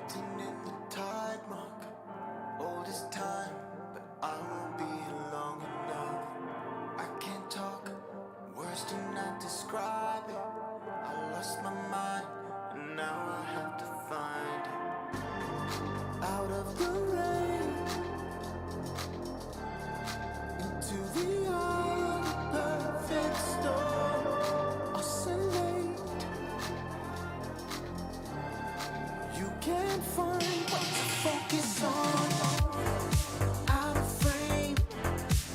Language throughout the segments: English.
written in the tide mark. All this time, but I won't be here long enough. I can't talk, words do not describe it. I lost my mind, and now I have to find it. Out of the rain, into the eye of the perfect storm. Oscillate, you can't find what to focus on. Out of frame,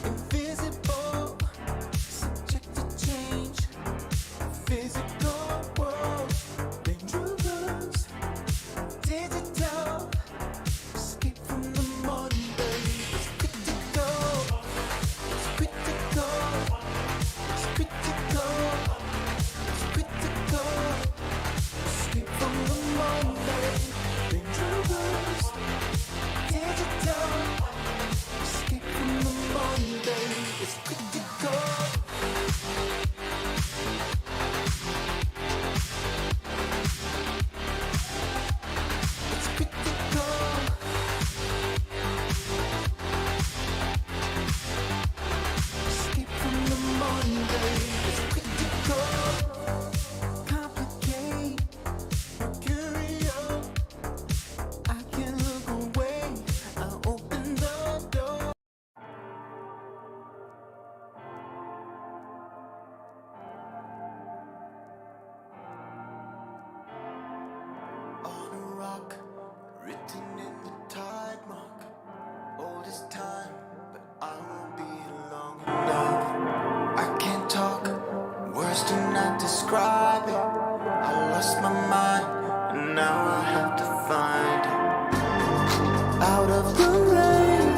invisible, subject to change. Physical world, dangerous, digital. Escape from the Monday. It's critical, it's critical, it's critical, it's critical. Escape from the Monday. Dangerous, digital. Escape from the Monday. It's critical. It's critical. Escape from the Monday. It's critical. Complicate, mercurial. I can't look away. I'll open the door. On a rock, written in the tide mark. All this time, but I won't be here long enough. I can't talk, words do not describe it. I lost my mind, and now I have to find it. Out of the rain,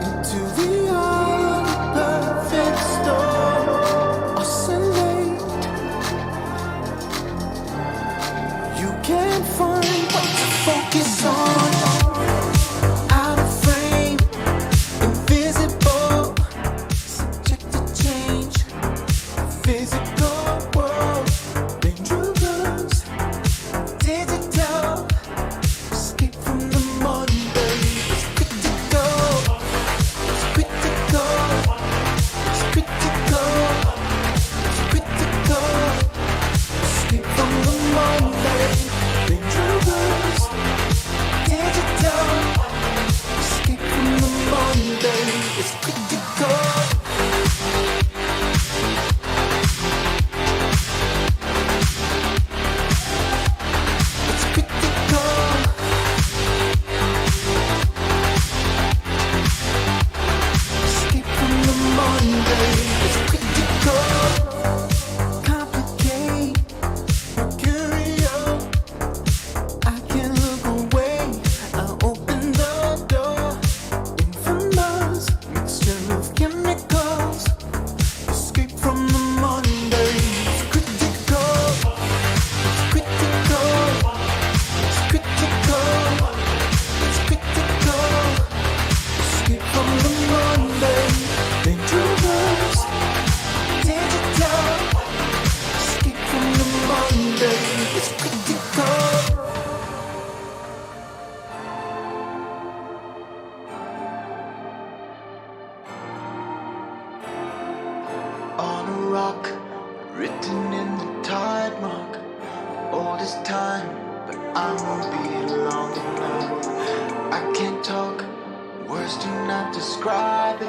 into the eye of the perfect storm. Oscillate, you can't find what to focus on. Out of frame, invisible, subject to change. Physical world, dangerous, digital. Escape from the Monday. It's critical, it's critical, it's critical, it's critical. Escape from the Monday. Dangerous, digital. Escape from the Monday. It's critical. It's critical. Escape from the Monday. It's critical. Complicate, mercurial. I can't look away. I'll open the door. Infamous mixture of chemicals. Escape from the Monday. It's critical. It's critical. It's critical. It's critical. Escape from the Monday. Dangerous, digital. Escape from the Monday. It's critical. On a rock, written in the tide mark. All this time, but I won't be here long enough. I can't talk, words do not describe it. I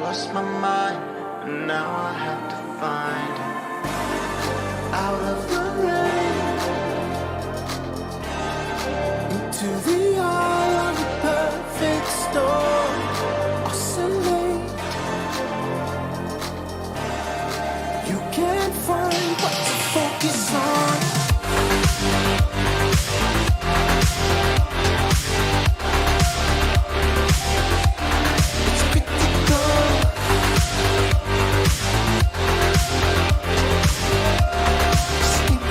lost my mind, and now I have to find it. Out of the rain, into the eye of the perfect storm. Oscillate, you can't find what to focus on. It's critical. Escape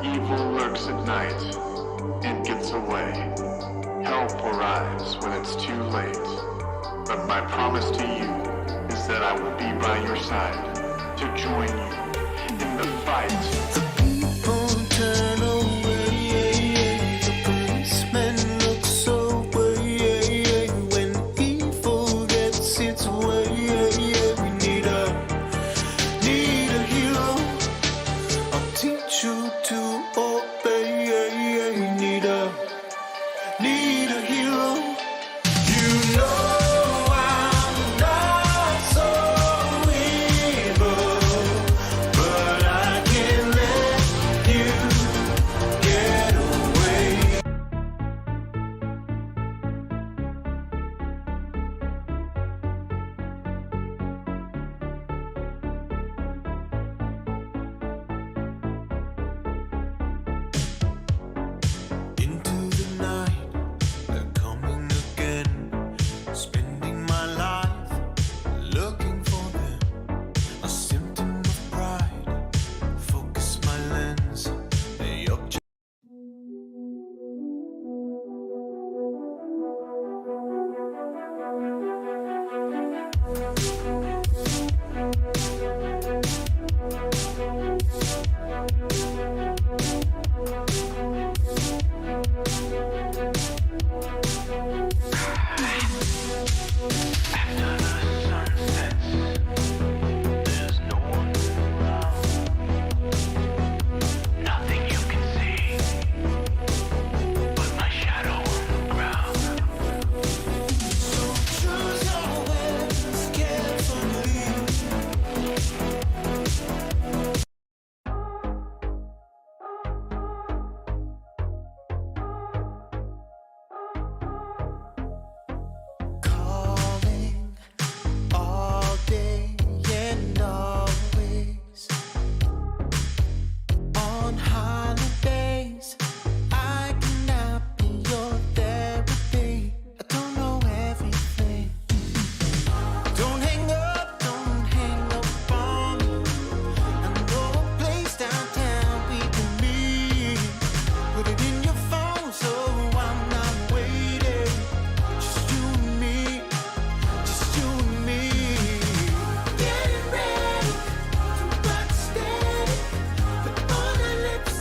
Evil lurks at night and gets away. Help arrives when it's too late. But my promise to you is that I will be by your side to join you in the fight. The people turn away, the policemen look away. When evil gets its way, we need a hero. I'll teach you to obey. Need a hero. You know I'm not so evil, but I can't let you get away. Into the night, they're coming again, spending my life looking for them. A symptom of pride, focus my lens, the object. Lips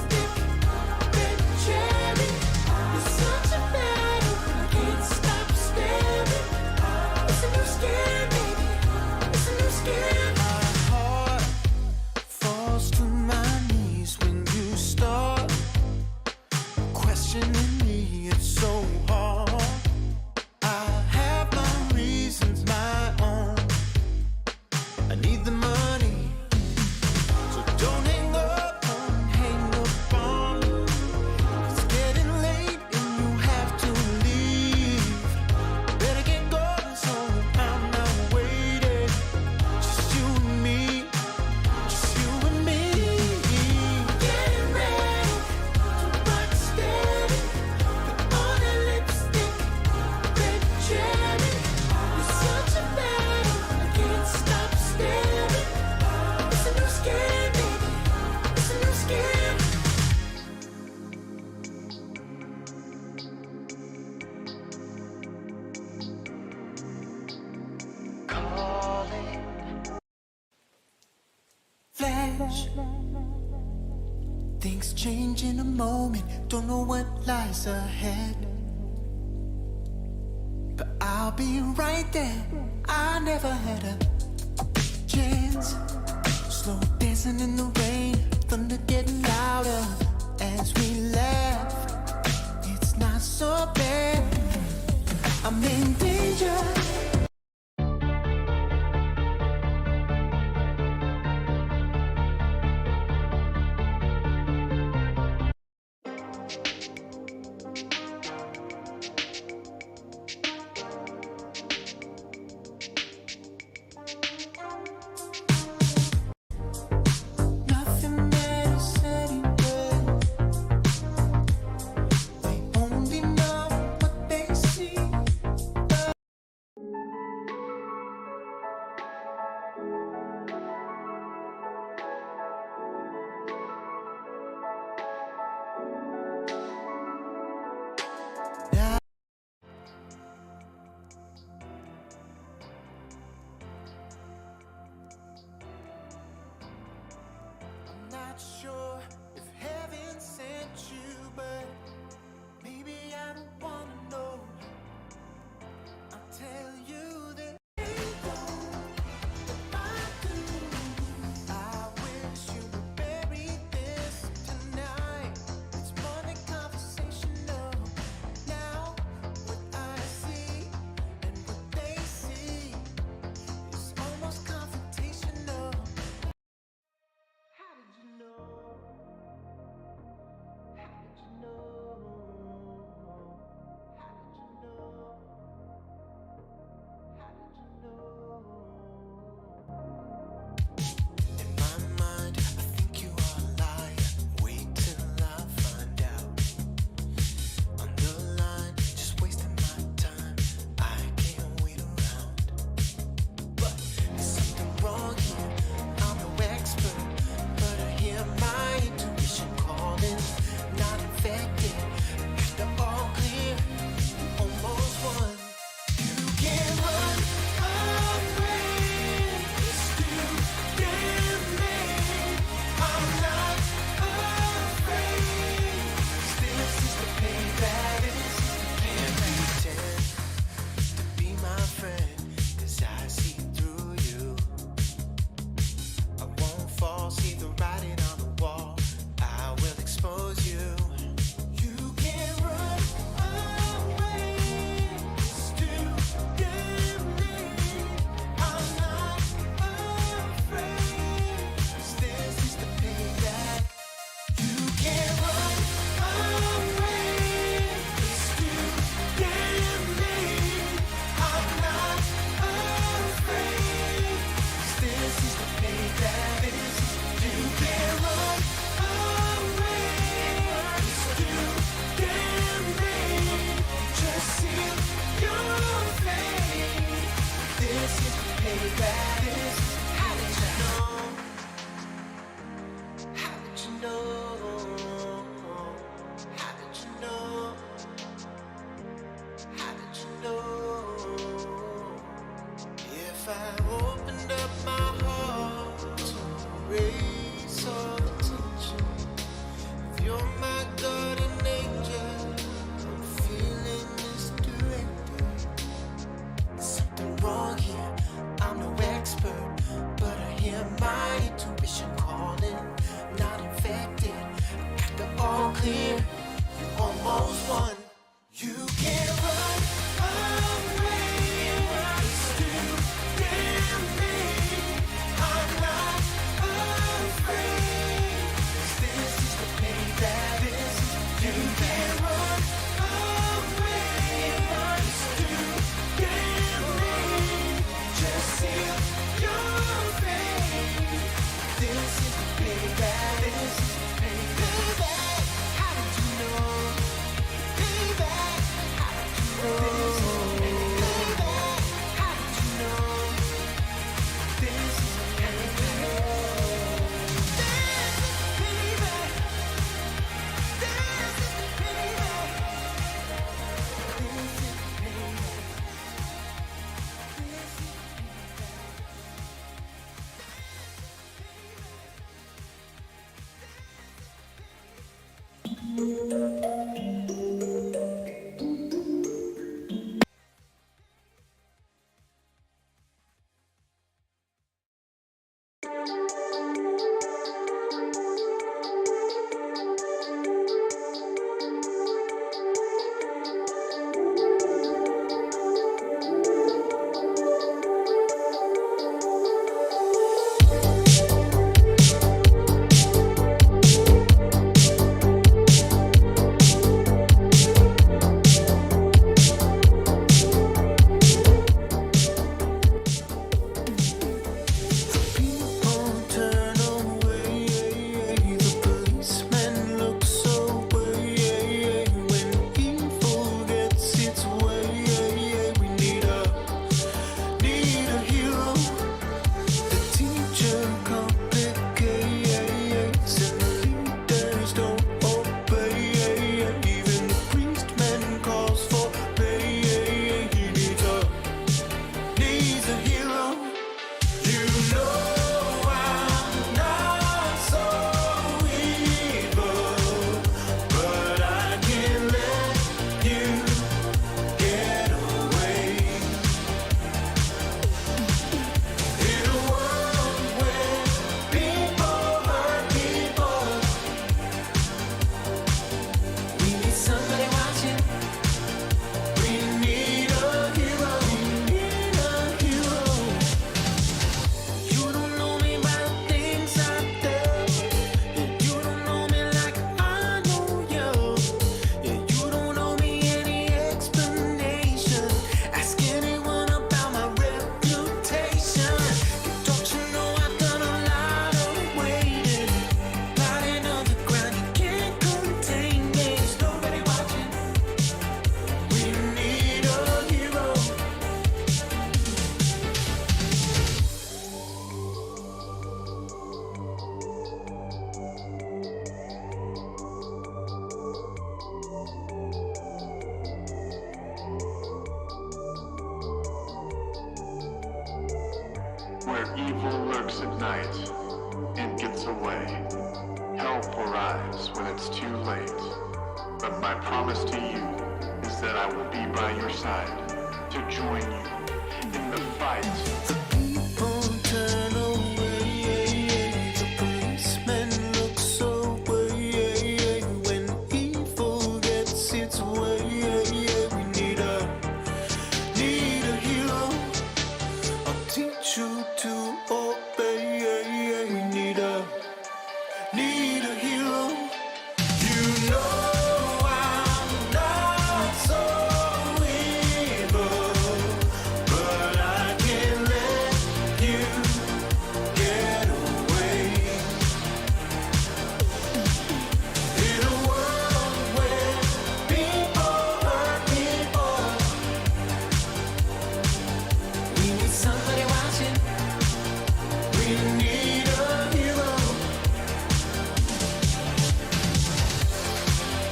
Things change in a moment, don't know what lies ahead. But I'll be right there, I never had a chance. Slow dancing in the rain, thunder getting louder as we laugh. It's not so bad, I'm in danger. Not sure if heaven sent you, but maybe I don't wanna know. I'll tell you that I do. I wish you would bury this tonight. It's more than conversational. Now what I see and what they see is almost confrontational. How did you know? How did you know? How did you know? How did you know? In my mind, I think you are a liar. Wait till I find out. On the line, just wasting my time. I can't wait around. But there's something wrong here. I'm no expert, but I hear my intuition calling. Not infected, after all clear, almost won. You can't run away, it's too damn late. I'm not afraid. This is the payback. Can't pretend to be my friend, 'cause I see through you. I won't fall, see the writing on the wall. I will expose you. You can't run away, it's too damn late. I'm not afraid, 'cause this is the payback. You can't run away, it's too damn late. I'm not afraid, 'cause this is the payback. You can't run away, it's too damn late. Just seal your fate. This is the payback. How did you know? How did you know? How did you know? How did you know? If I opened up my heart to erase all the tension, if you're my guardian angel, I'm feeling misdirected. Something wrong here, I'm no expert, but I hear my intuition calling. Not infected, after all clear, you almost won. You can't run away, it's too damn late. I'm not afraid, 'cause this is the payback. You can't run away, it's too damn late. Just seal your fate. This is the payback. Payback. How did you know? Where evil lurks at night and gets away, help arrives when it's too late. But my promise to you is that I will be by your side to join you in the fight. The people turn away, the policemen look away. When evil gets its way, we need a hero. I'll teach you to obey. We need a hero. You know I'm not so evil, but I can't let you get away. In a world where people hurt people, we need somebody watching. We need a hero.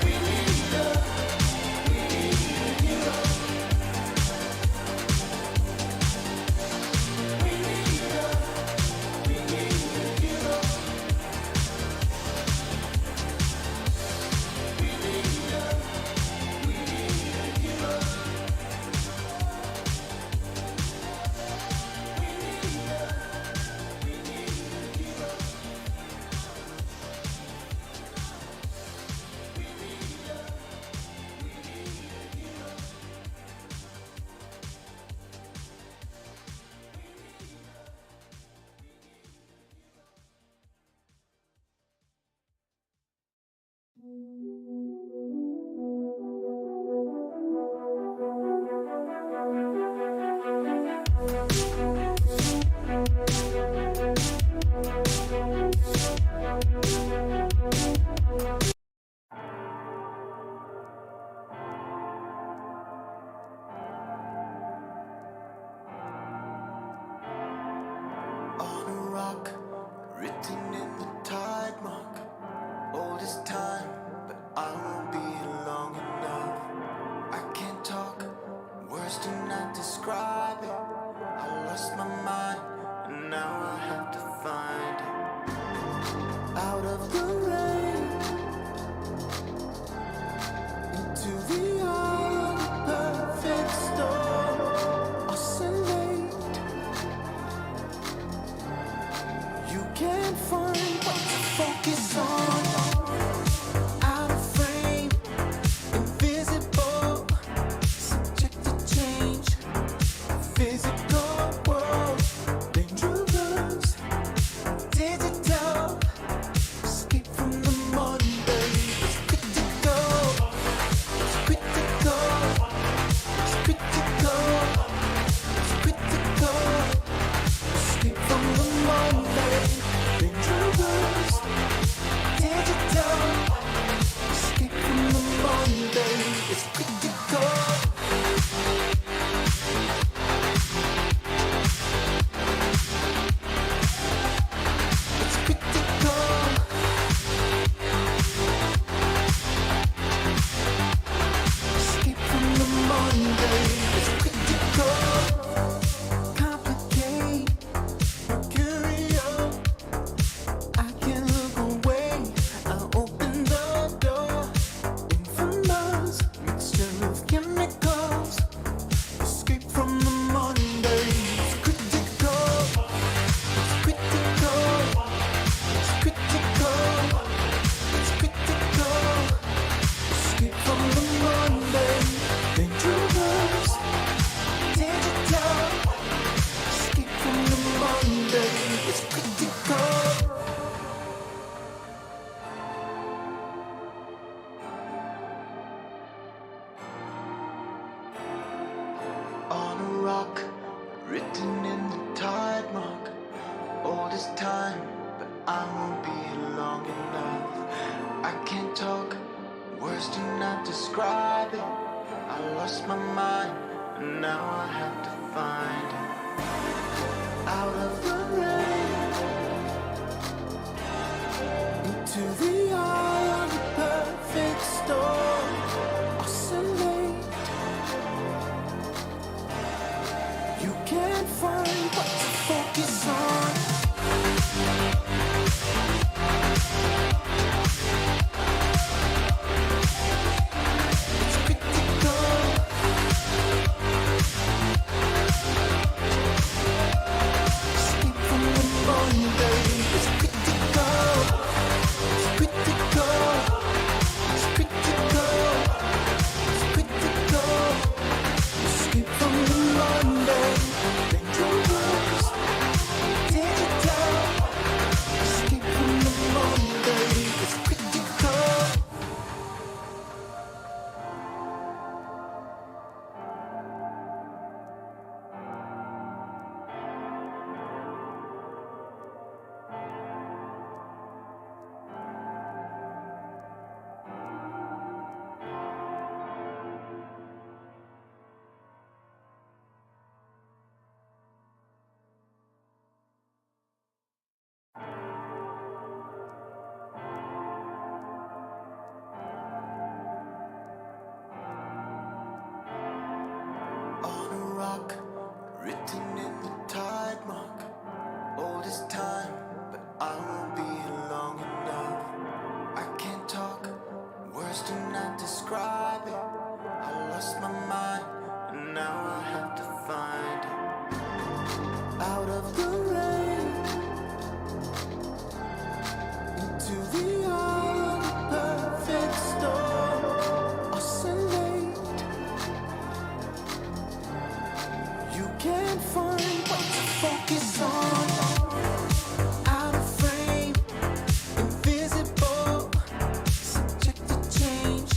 We need a hero. We need a hero. On a rock, written in the tide mark. All this time, but I won't be long enough. I can't talk, words do not describe it. I lost my mind, and now I have to find it. Out of the rain, written in the tide mark. All this time, but I won't be here long enough. I can't talk, words do not describe it. I lost my mind, and now I have to find it. Out of the rain, into the eye of the perfect storm. Oscillate. You can't find what to focus on. It's critical. Escape from the Monday. It's critical. It's critical. It's critical. It's critical. Escape from the Monday. Dangerous. Digital. Escape from the Monday. It's critical. On a rock, written in the tide mark. All this time, but I won't be here long enough. I can't talk, words do not describe it. I lost my mind, and now I have to find it. Out of the rain, into the eye of the perfect storm. Oscillate. You can't find what to focus on. Out of frame, invisible, subject to change.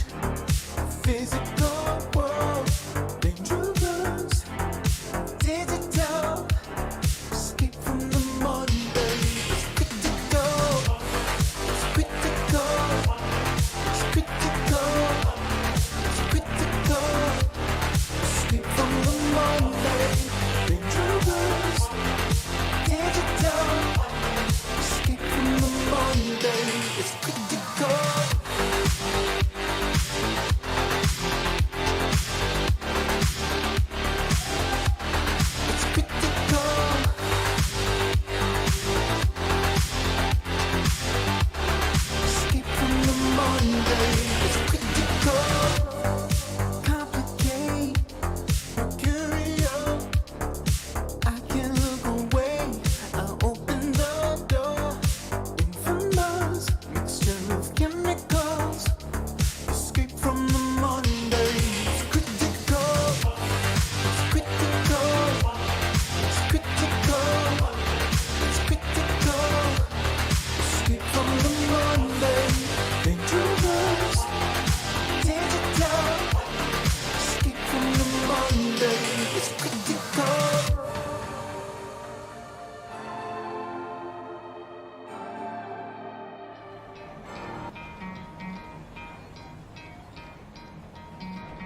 Physical world, dangerous, digital. Escape from the Monday. It's critical. It's critical. It's critical. It's critical. Escape from the Monday. Dangerous. Digital. Escape from the Monday. It's critical. It's critical. Escape from the Monday. It's critical. Complicate. Mercurial. I can't look away. I'll open the door. Infamous mixture of chemicals. Escape from the Monday. It's critical. It's critical. It's critical. It's critical. Escape from the Monday. Dangerous. Digital. Escape from the Monday. It's critical.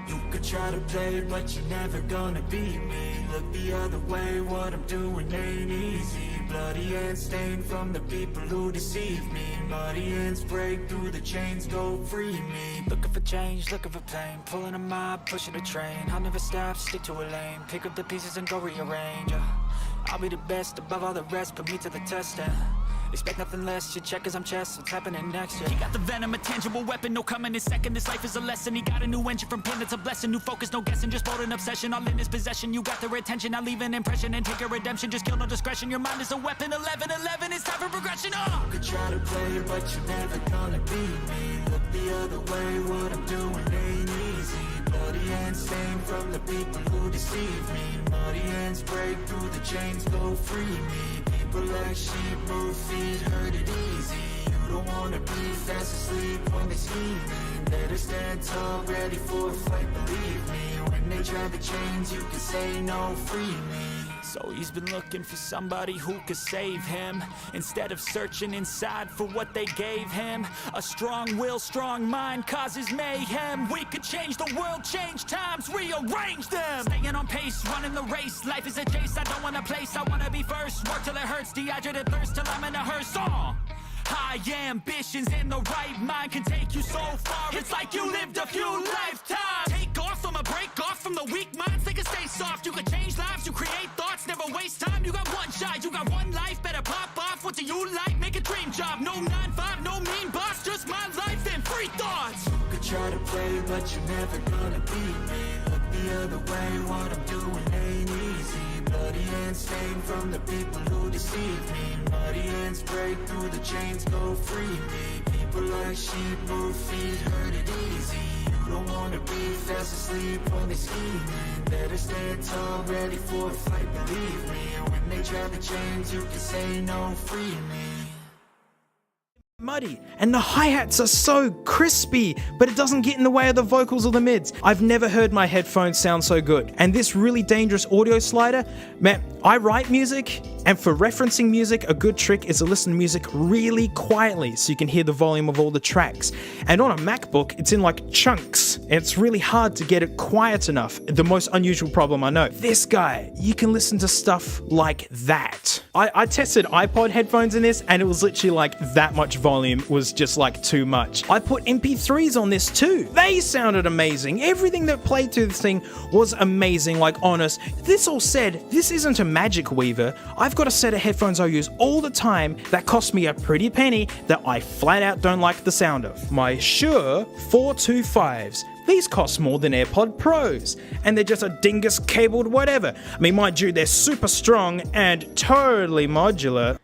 You could try to play, but you're never gonna beat me. Look the other way, what I'm doing ain't easy. Bloody hands stained from the people who deceive me. Muddy hands break through the chains, go free me. Looking for change, looking for pain. Pulling a mob, pushing a train. I'll never stop, stick to a lane. Pick up the pieces and go rearrange. I'll be the best above all the rest, put me to the test and expect nothing less, your check as I'm chess, what's happening next, yeah. He got the venom, a tangible weapon, no coming in second. This life is a lesson, he got a new engine from pain, it's a blessing. New focus, no guessing, just bold and obsession. All in his possession, you got their attention. I'll leave an impression and take your redemption. Just kill no discretion, your mind is a weapon. 11-11, it's time for progression, You could try to play, but you're never gonna beat me. Look the other way, what I'm doing ain't easy. Bloody hands stained from the people who deceive me. Muddy hands break through the chains, go free me. People like sheep move feet, hurt it easy. You don't wanna be fast asleep when they scheming. Better stand tall, ready for a fight, believe me. When they try the chains, you can say no, free me. So he's been looking for somebody who could save him, instead of searching inside for what they gave him. A strong will, strong mind causes mayhem. We could change the world, change times, rearrange them. Staying on pace, running the race. Life is a chase, I don't want a place, I wanna be first. Work till it hurts, dehydrated thirst till I'm in a hearse. High ambitions and the right mind can take you so far. It's like you lived a few lifetimes. Take off from a break off from the weak minds. They can stay soft. You can change lives. You create thoughts. Never waste time. You got one shot. You got one life. Better pop off. What do you like? Make a dream job. No 9-5. No mean boss. Just my life and free thoughts. You could try to play, but you're never gonna beat me. Look the other way. What I'm doing ain't easy. Bloody hands stained from the people who deceive me. Muddy hands break through the chains, go free me. People like sheep move feet, hurt it easy. You don't wanna be fast asleep when they scheming. Better stand tall, ready for a fight, believe me. And when they try the chains, you can say no, free me. Muddy, and the hi-hats are so crispy, but it doesn't get in the way of the vocals or the mids. I've never heard my headphones sound so good. And this really dangerous audio slider, man, I write music, and for referencing music, a good trick is to listen to music really quietly so you can hear the volume of all the tracks. And on a MacBook, it's in like chunks, and it's really hard to get it quiet enough. The most unusual problem I know. This guy, you can listen to stuff like that. I tested iPod headphones in this, and it was literally like that much volume was just like too much. I put MP3s on this too. They sounded amazing. Everything that played through this thing was amazing, like honest. This all said, this isn't a magic weaver. I've got a set of headphones I use all the time that cost me a pretty penny that I flat out don't like the sound of. My Shure 425s. These cost more than AirPod Pros, and they're just a dingus cabled whatever. I mean, mind you, they're super strong and totally modular.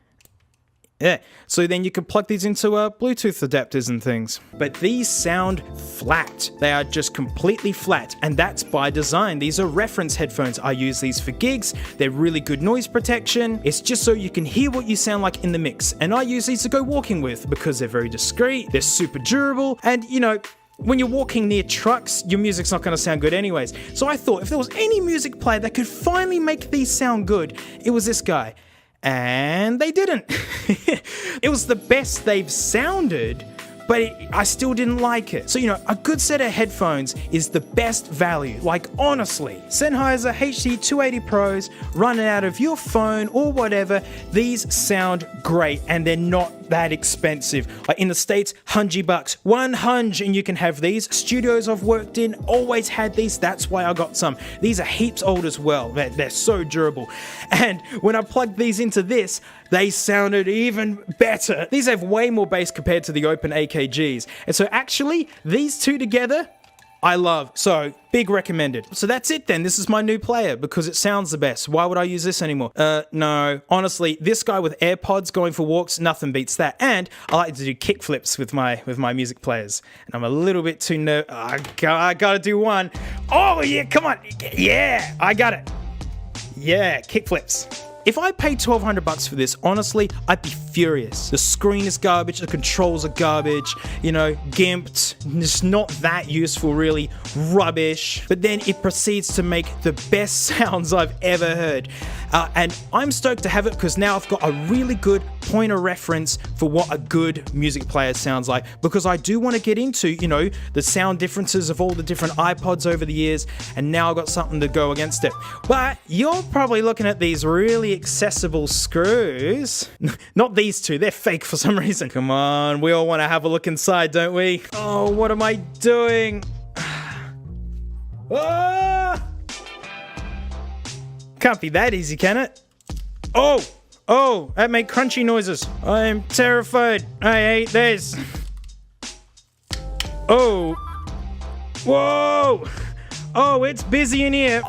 Yeah, so then you can plug these into Bluetooth adapters and things. But these sound flat. They are just completely flat, and that's by design. These are reference headphones. I use these for gigs. They're really good noise protection. It's just so you can hear what you sound like in the mix. And I use these to go walking with because they're very discreet, they're super durable, and you know, when you're walking near trucks, your music's not going to sound good anyways. So I thought if there was any music player that could finally make these sound good, it was this guy. And they didn't. It was the best they've sounded, but I still didn't like it. So, you know, a good set of headphones is the best value. Like, honestly, Sennheiser HD280 Pros running out of your phone or whatever, these sound great and they're not that expensive. Like in the States, $100, $100, and you can have these. Studios I've worked in always had these. That's why I got some. These are heaps old as well. They're so durable. And when I plugged these into this, they sounded even better. These have way more bass compared to the open AKGs. And so actually, these two together, I love. So, big recommended. So that's it then. This is my new player because it sounds the best. Why would I use this anymore? No. Honestly, this guy with AirPods going for walks, nothing beats that. And I like to do kickflips with my music players. And I'm a little bit too I gotta do one. Oh yeah, come on. Yeah, I got it. Yeah, kickflips. If I paid $1,200 for this, honestly, I'd be furious. The screen is garbage, the controls are garbage, you know, gimped, just not that useful really, rubbish. But then it proceeds to make the best sounds I've ever heard. And I'm stoked to have it because now I've got a really good point of reference for what a good music player sounds like, because I do want to get into, you know, the sound differences of all the different iPods over the years, and now I've got something to go against it. But you're probably looking at these really accessible screws. Not these two, they're fake for some reason. Come on, we all want to have a look inside, don't we? Oh, what am I doing? Ah! Can't be that easy, can it? Oh, that made crunchy noises. I am terrified. I hate this. Oh. Whoa. Oh, it's busy in here.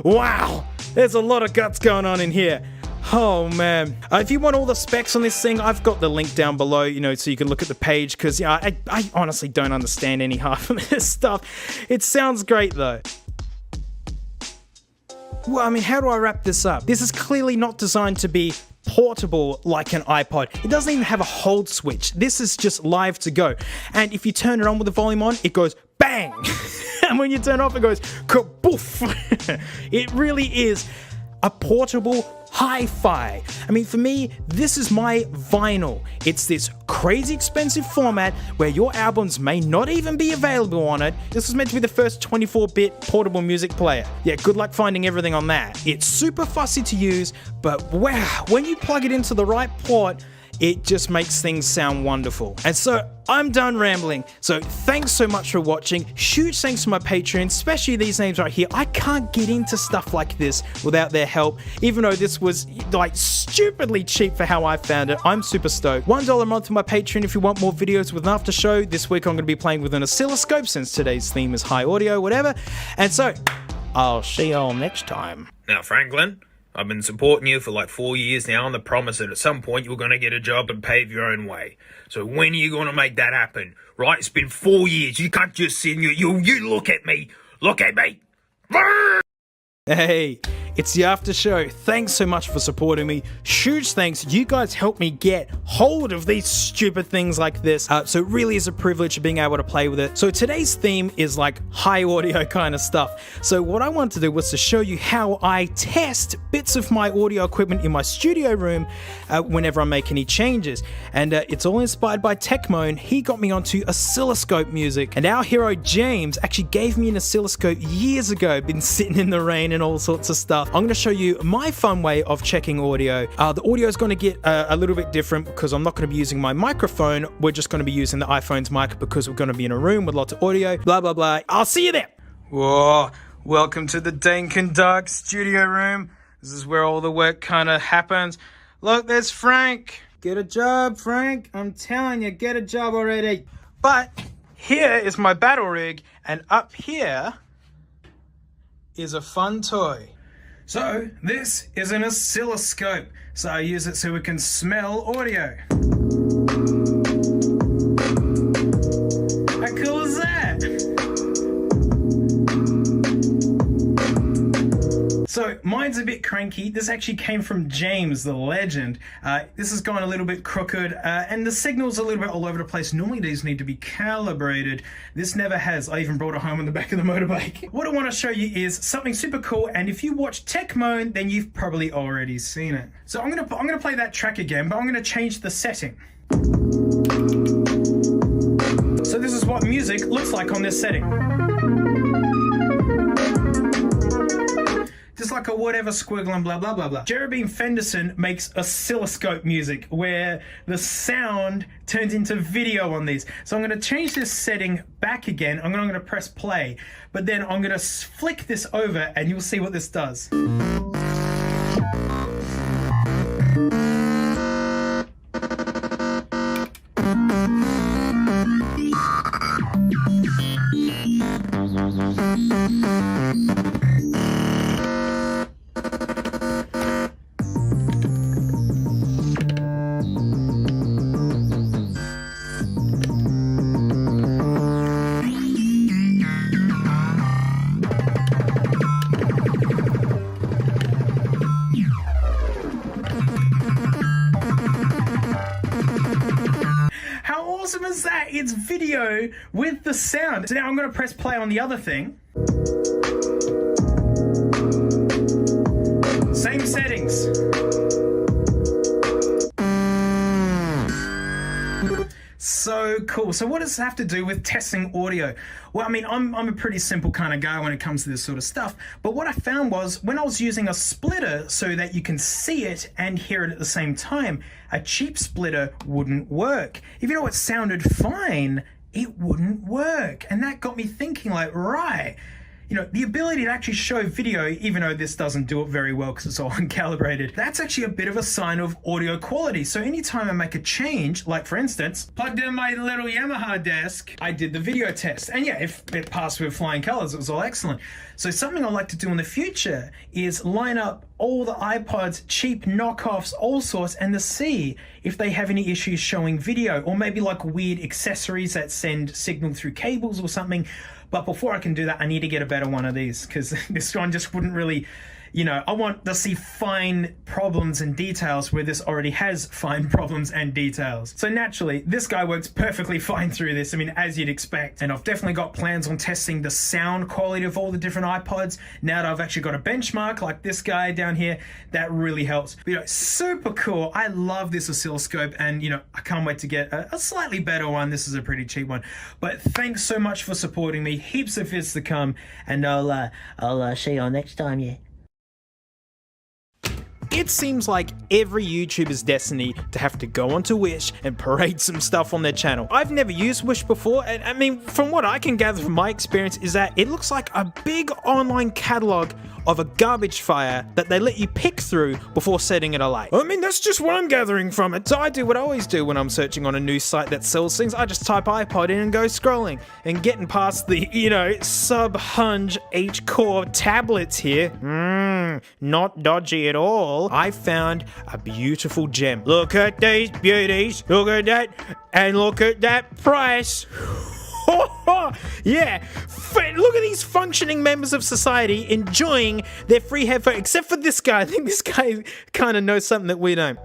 Wow. There's a lot of guts going on in here. Oh man. If you want all the specs on this thing, I've got the link down below, you know, so you can look at the page, because yeah, I honestly don't understand any half of this stuff. It sounds great though. Well, I mean, how do I wrap this up? This is clearly not designed to be portable like an iPod. It doesn't even have a hold switch. This is just live to go. And if you turn it on with the volume on, it goes bang! and when you turn off, it goes kaboof. It really is a portable hi-fi. I mean, for me, this is my vinyl. It's this crazy expensive format where your albums may not even be available on it. This was meant to be the first 24-bit portable music player. Yeah, good luck finding everything on that. It's super fussy to use, but wow, when you plug it into the right port, it just makes things sound wonderful. And so I'm done rambling. So thanks so much for watching. Huge thanks to my Patreon, especially these names right here. I can't get into stuff like this without their help, even though this was like stupidly cheap for how I found it. I'm super stoked. $1 a month for my Patreon if you want more videos with an after show. This week I'm going to be playing with an oscilloscope since today's theme is high audio, whatever. And so I'll see y'all next time. Now, Franklin, I've been supporting you for like 4 years now on the promise that at some point you're going to get a job and pave your own way. So when are you going to make that happen? Right? It's been 4 years. You can't just sit and you look at me. Look at me. Hey, it's the after show. Thanks so much for supporting me. Huge thanks. You guys helped me get hold of these stupid things like this. So it really is a privilege of being able to play with it. So today's theme is like high audio kind of stuff. So what I wanted to do was to show you how I test bits of my audio equipment in my studio room whenever I make any changes. And it's all inspired by Techmoan. He got me onto oscilloscope music. And our hero James actually gave me an oscilloscope years ago. Been sitting in the rain and all sorts of stuff. I'm going to show you my fun way of checking audio. The audio is going to get a little bit different because I'm not going to be using my microphone. We're just going to be using the iPhone's mic because we're going to be in a room with lots of audio. Blah, blah, blah. I'll see you there. Whoa. Welcome to the Dank and Dark studio room. This is where all the work kind of happens. Look, there's Frank. Get a job, Frank. I'm telling you, get a job already. But here is my battle rig, and up here is a fun toy. So this is an oscilloscope. So I use it so we can smell audio. How cool is that? So mine's a bit cranky. This actually came from James, the legend. This has gone a little bit crooked and the signal's a little bit all over the place. Normally these need to be calibrated. This never has. I even brought it home on the back of the motorbike. What I want to show you is something super cool, and if you watch Techmoan, then you've probably already seen it. So I'm gonna play that track again, but I'm gonna change the setting. So this is what music looks like on this setting. Just like a whatever squiggle and blah, blah, blah, blah. Jeremy Fenderson makes oscilloscope music where the sound turns into video on these. So I'm going to change this setting back again. I'm going to press play, but then I'm going to flick this over and you'll see what this does. Awesome as that? It's video with the sound. So now I'm going to press play on the other thing. Same settings. So cool. So what does this have to do with testing audio? Well, I mean, I'm a pretty simple kind of guy when it comes to this sort of stuff. But what I found was when I was using a splitter so that you can see it and hear it at the same time, a cheap splitter wouldn't work. Even though it sounded fine, it wouldn't work. And that got me thinking like, right, you know, the ability to actually show video, even though this doesn't do it very well because it's all uncalibrated, that's actually a bit of a sign of audio quality. So anytime I make a change, like for instance, plugged in my little Yamaha desk, I did the video test. And yeah, if it passed with flying colors, it was all excellent. So something I like to do in the future is line up all the iPods, cheap knockoffs, all sorts, and to see if they have any issues showing video, or maybe like weird accessories that send signal through cables or something. But before I can do that, I need to get a better one of these because this one just wouldn't really, you know, I want to see fine problems and details where this already has fine problems and details. So naturally, this guy works perfectly fine through this, I mean, as you'd expect. And I've definitely got plans on testing the sound quality of all the different iPods. Now that I've actually got a benchmark like this guy down here, that really helps. But, you know, super cool. I love this oscilloscope, and, you know, I can't wait to get a slightly better one. This is a pretty cheap one. But thanks so much for supporting me. Heaps of vids to come, and I'll see you all next time, yeah. It seems like every YouTuber's destiny to have to go onto Wish and parade some stuff on their channel. I've never used Wish before, and I mean, from what I can gather from my experience is that it looks like a big online catalog of a garbage fire that they let you pick through before setting it alight. I mean, that's just what I'm gathering from it. So I do what I always do when I'm searching on a new site that sells things. I just type iPod in and go scrolling and getting past the, you know, sub-hunch H-core tablets here. Not dodgy at all. I found a beautiful gem. Look at these beauties. Look at that. And look at that price. Yeah, look at these functioning members of society enjoying their free headphones, except for this guy. I think this guy kind of knows something that we don't.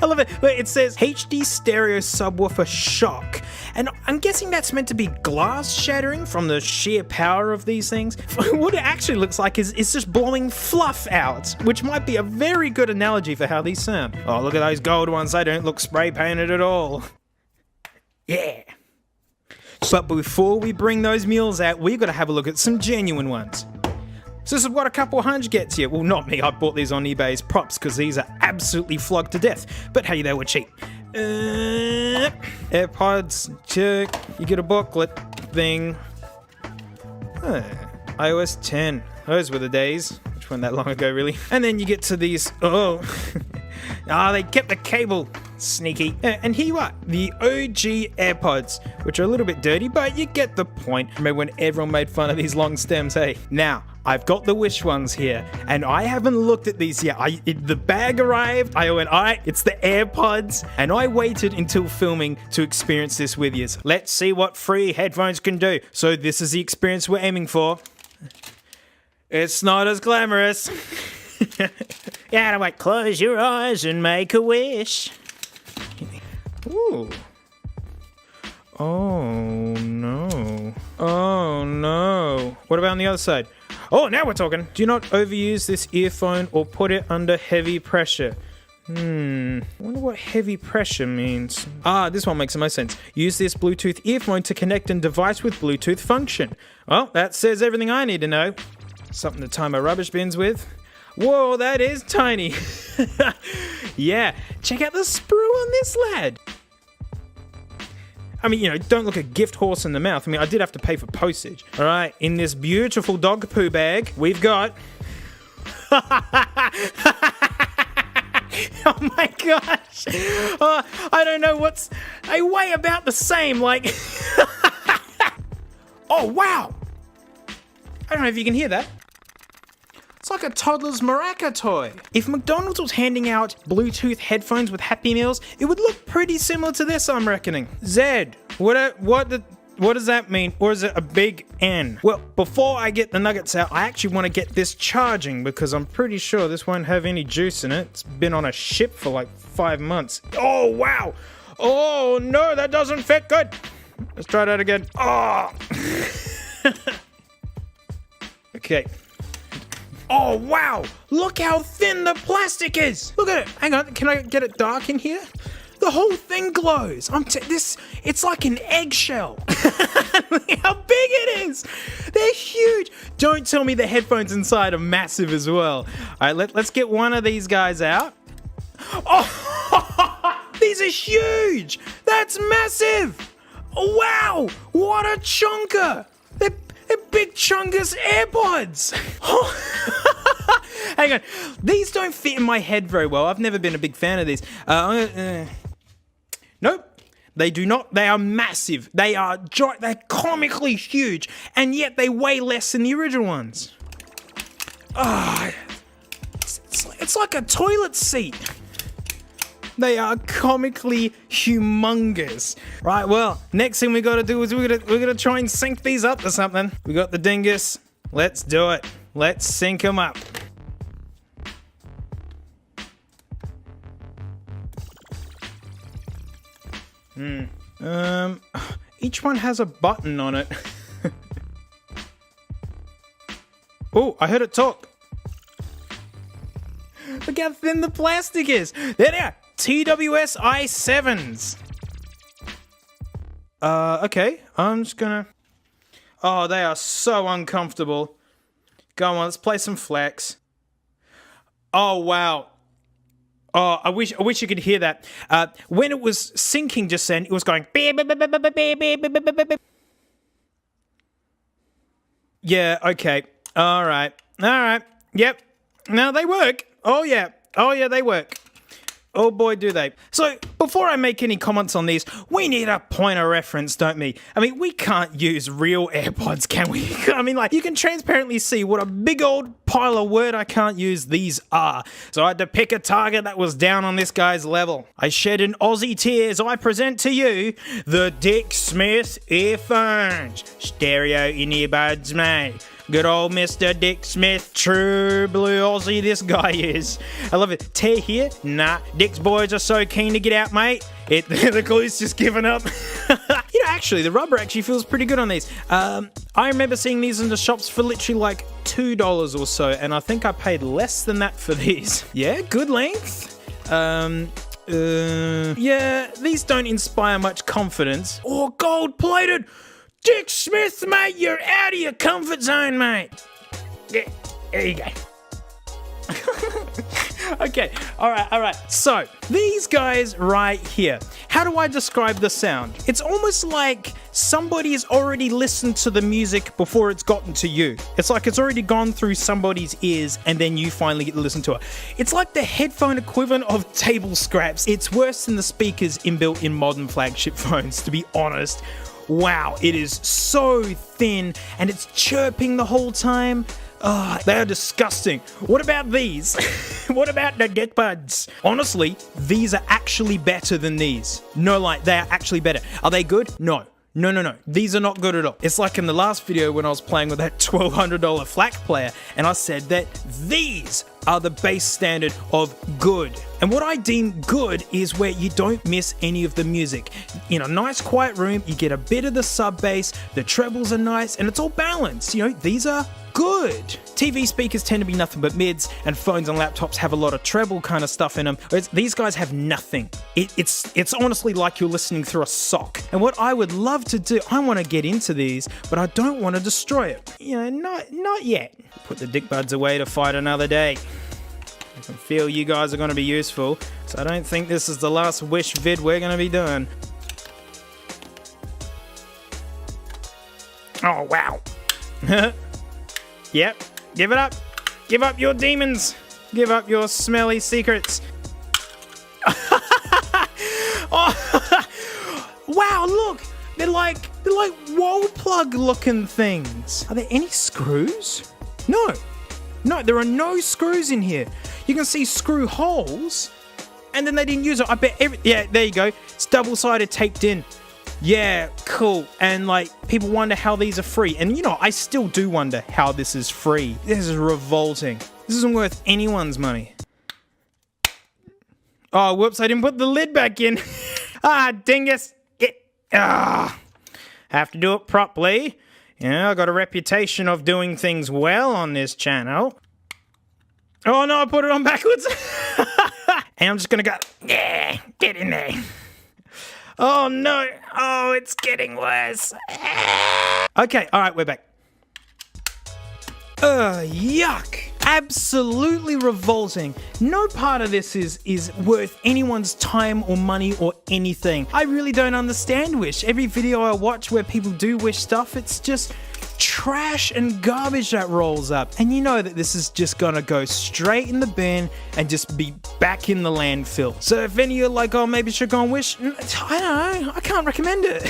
I love it. It says HD stereo subwoofer shock, and I'm guessing that's meant to be glass shattering from the sheer power of these things. What it actually looks like is just blowing fluff out, which might be a very good analogy for how these sound. Oh, look at those gold ones. They don't look spray painted at all. Yeah. But before we bring those mules out, we've got to have a look at some genuine ones. So this is what a couple $100 gets you. Well, not me. I bought these on eBay as props because these are absolutely flogged to death. But hey, they were cheap. AirPods, check. You get a booklet thing. iOS 10. Those were the days. Which weren't that long ago, really. And then you get to these. Oh. They kept the cable. Sneaky. And here you are, the OG AirPods, which are a little bit dirty, but you get the point. Remember when everyone made fun of these long stems, hey? Now, I've got the Wish ones here, and I haven't looked at these yet. The bag arrived, I went, all right, it's the AirPods, and I waited until filming to experience this with you. Let's see what free headphones can do. So this is the experience we're aiming for. It's not as glamorous. Yeah, wait, close your eyes and make a wish. Ooh. Oh no. Oh no. What about on the other side? Oh, now we're talking. Do not overuse this earphone or put it under heavy pressure. I wonder what heavy pressure means. This one makes the most sense. Use this Bluetooth earphone to connect and device with Bluetooth function. Well, that says everything I need to know. Something to tie my rubbish bins with. Whoa, that is tiny. Yeah, check out the sprue on this lad. I mean, you know, don't look a gift horse in the mouth. I mean, I did have to pay for postage. All right, in this beautiful dog poo bag, we've got... Oh my gosh. I don't know what's... They weigh about the same, like... Oh, wow. I don't know if you can hear that. It's like a toddler's maraca toy. If McDonald's was handing out Bluetooth headphones with Happy Meals, it would look pretty similar to this, I'm reckoning. Zed, what does that mean? Or is it a big N? Well, before I get the nuggets out, I actually want to get this charging because I'm pretty sure this won't have any juice in it. It's been on a ship for like 5 months. Oh, wow. Oh, no, that doesn't fit good. Let's try that again. Oh. Okay. Oh, wow! Look how thin the plastic is! Look at it! Hang on, can I get it dark in here? The whole thing glows! It's like an eggshell! Look how big it is! They're huge! Don't tell me the headphones inside are massive as well. Alright, let's get one of these guys out. Oh! These are huge! That's massive! Wow! What a chunker! They're big chungus AirPods! Hang on, these don't fit in my head very well. I've never been a big fan of these. Nope, they do not. They are massive. They're comically huge, and yet they weigh less than the original ones. It's like a toilet seat. They are comically humongous. Right, well, next thing we gotta do is we're gonna try and sync these up to something. We got the dingus. Let's do it. Let's sync them up. Each one has a button on it. Oh, I heard it talk. Look how thin the plastic is. There they are. TWS i7s. Okay. I'm just gonna... Oh, they are so uncomfortable. Go on, let's play some flex. Oh, wow. Oh, I wish you could hear that. When it was syncing just then, it was going... Yeah, okay. All right. Yep. Now they work. Oh, yeah, they work. Oh boy, do they. So, before I make any comments on these, we need a point of reference, don't we? I mean, we can't use real AirPods, can we? I mean, like, you can transparently see what a big old pile of word I can't use these are. So I had to pick a target that was down on this guy's level. I shed an Aussie tear as I present to you the Dick Smith earphones. Stereo in earbuds, mate. Good old Mr. Dick Smith, true blue Aussie this guy is. I love it. Tear here? Nah. Dick's boys are so keen to get out, mate. The glue's just given up. Actually, the rubber actually feels pretty good on these. I remember seeing these in the shops for literally like $2 or so, and I think I paid less than that for these. Yeah, good length. Yeah, these don't inspire much confidence. Oh, gold-plated! Dick Smith, mate, you're out of your comfort zone, mate. Yeah, there you go. Okay, all right. So, these guys right here. How do I describe the sound? It's almost like somebody's already listened to the music before it's gotten to you. It's like it's already gone through somebody's ears and then you finally get to listen to it. It's like the headphone equivalent of table scraps. It's worse than the speakers inbuilt in modern flagship phones, to be honest. Wow, it is so thin and it's chirping the whole time. Oh, they are disgusting. What about these? What about the Dankpods? Honestly, these are actually better than these. No, like, they are actually better. Are they good? No. These are not good at all. It's like in the last video when I was playing with that $1,200 FLAC player and I said that these are the base standard of good. And what I deem good is where you don't miss any of the music. In a nice quiet room, you get a bit of the sub bass, the trebles are nice, and it's all balanced. You know, these are good. TV speakers tend to be nothing but mids, and phones and laptops have a lot of treble kind of stuff in them. Whereas these guys have nothing. It's honestly like you're listening through a sock. And what I would love to do, I want to get into these, but I don't want to destroy it. You know, not yet. Put the Dankpods away to fight another day. I can feel you guys are going to be useful, so I don't think this is the last Wish vid we're going to be doing. Oh, wow. Yep, give it up. Give up your demons. Give up your smelly secrets. Oh, wow, look. They're like wall plug looking things. Are there any screws? No, there are no screws in here. You can see screw holes, and then they didn't use it. I bet yeah, there you go. It's double-sided taped in. Yeah, cool. And like, people wonder how these are free. And you know, I still do wonder how this is free. This is revolting. This isn't worth anyone's money. Oh, whoops, I didn't put the lid back in. Dingus. Have to do it properly. Yeah, I got a reputation of doing things well on this channel. Oh no, I put it on backwards. And I'm just gonna go, yeah, get in there. Oh no, oh, it's getting worse. Okay, all right, we're back. Yuck. Absolutely revolting. No part of this is worth anyone's time or money or anything. I really don't understand Wish. Every video I watch where people do Wish stuff, it's just trash and garbage that rolls up. And you know that this is just gonna go straight in the bin and just be back in the landfill. So if any of you are like, oh, maybe you should go on Wish, I don't know, I can't recommend it.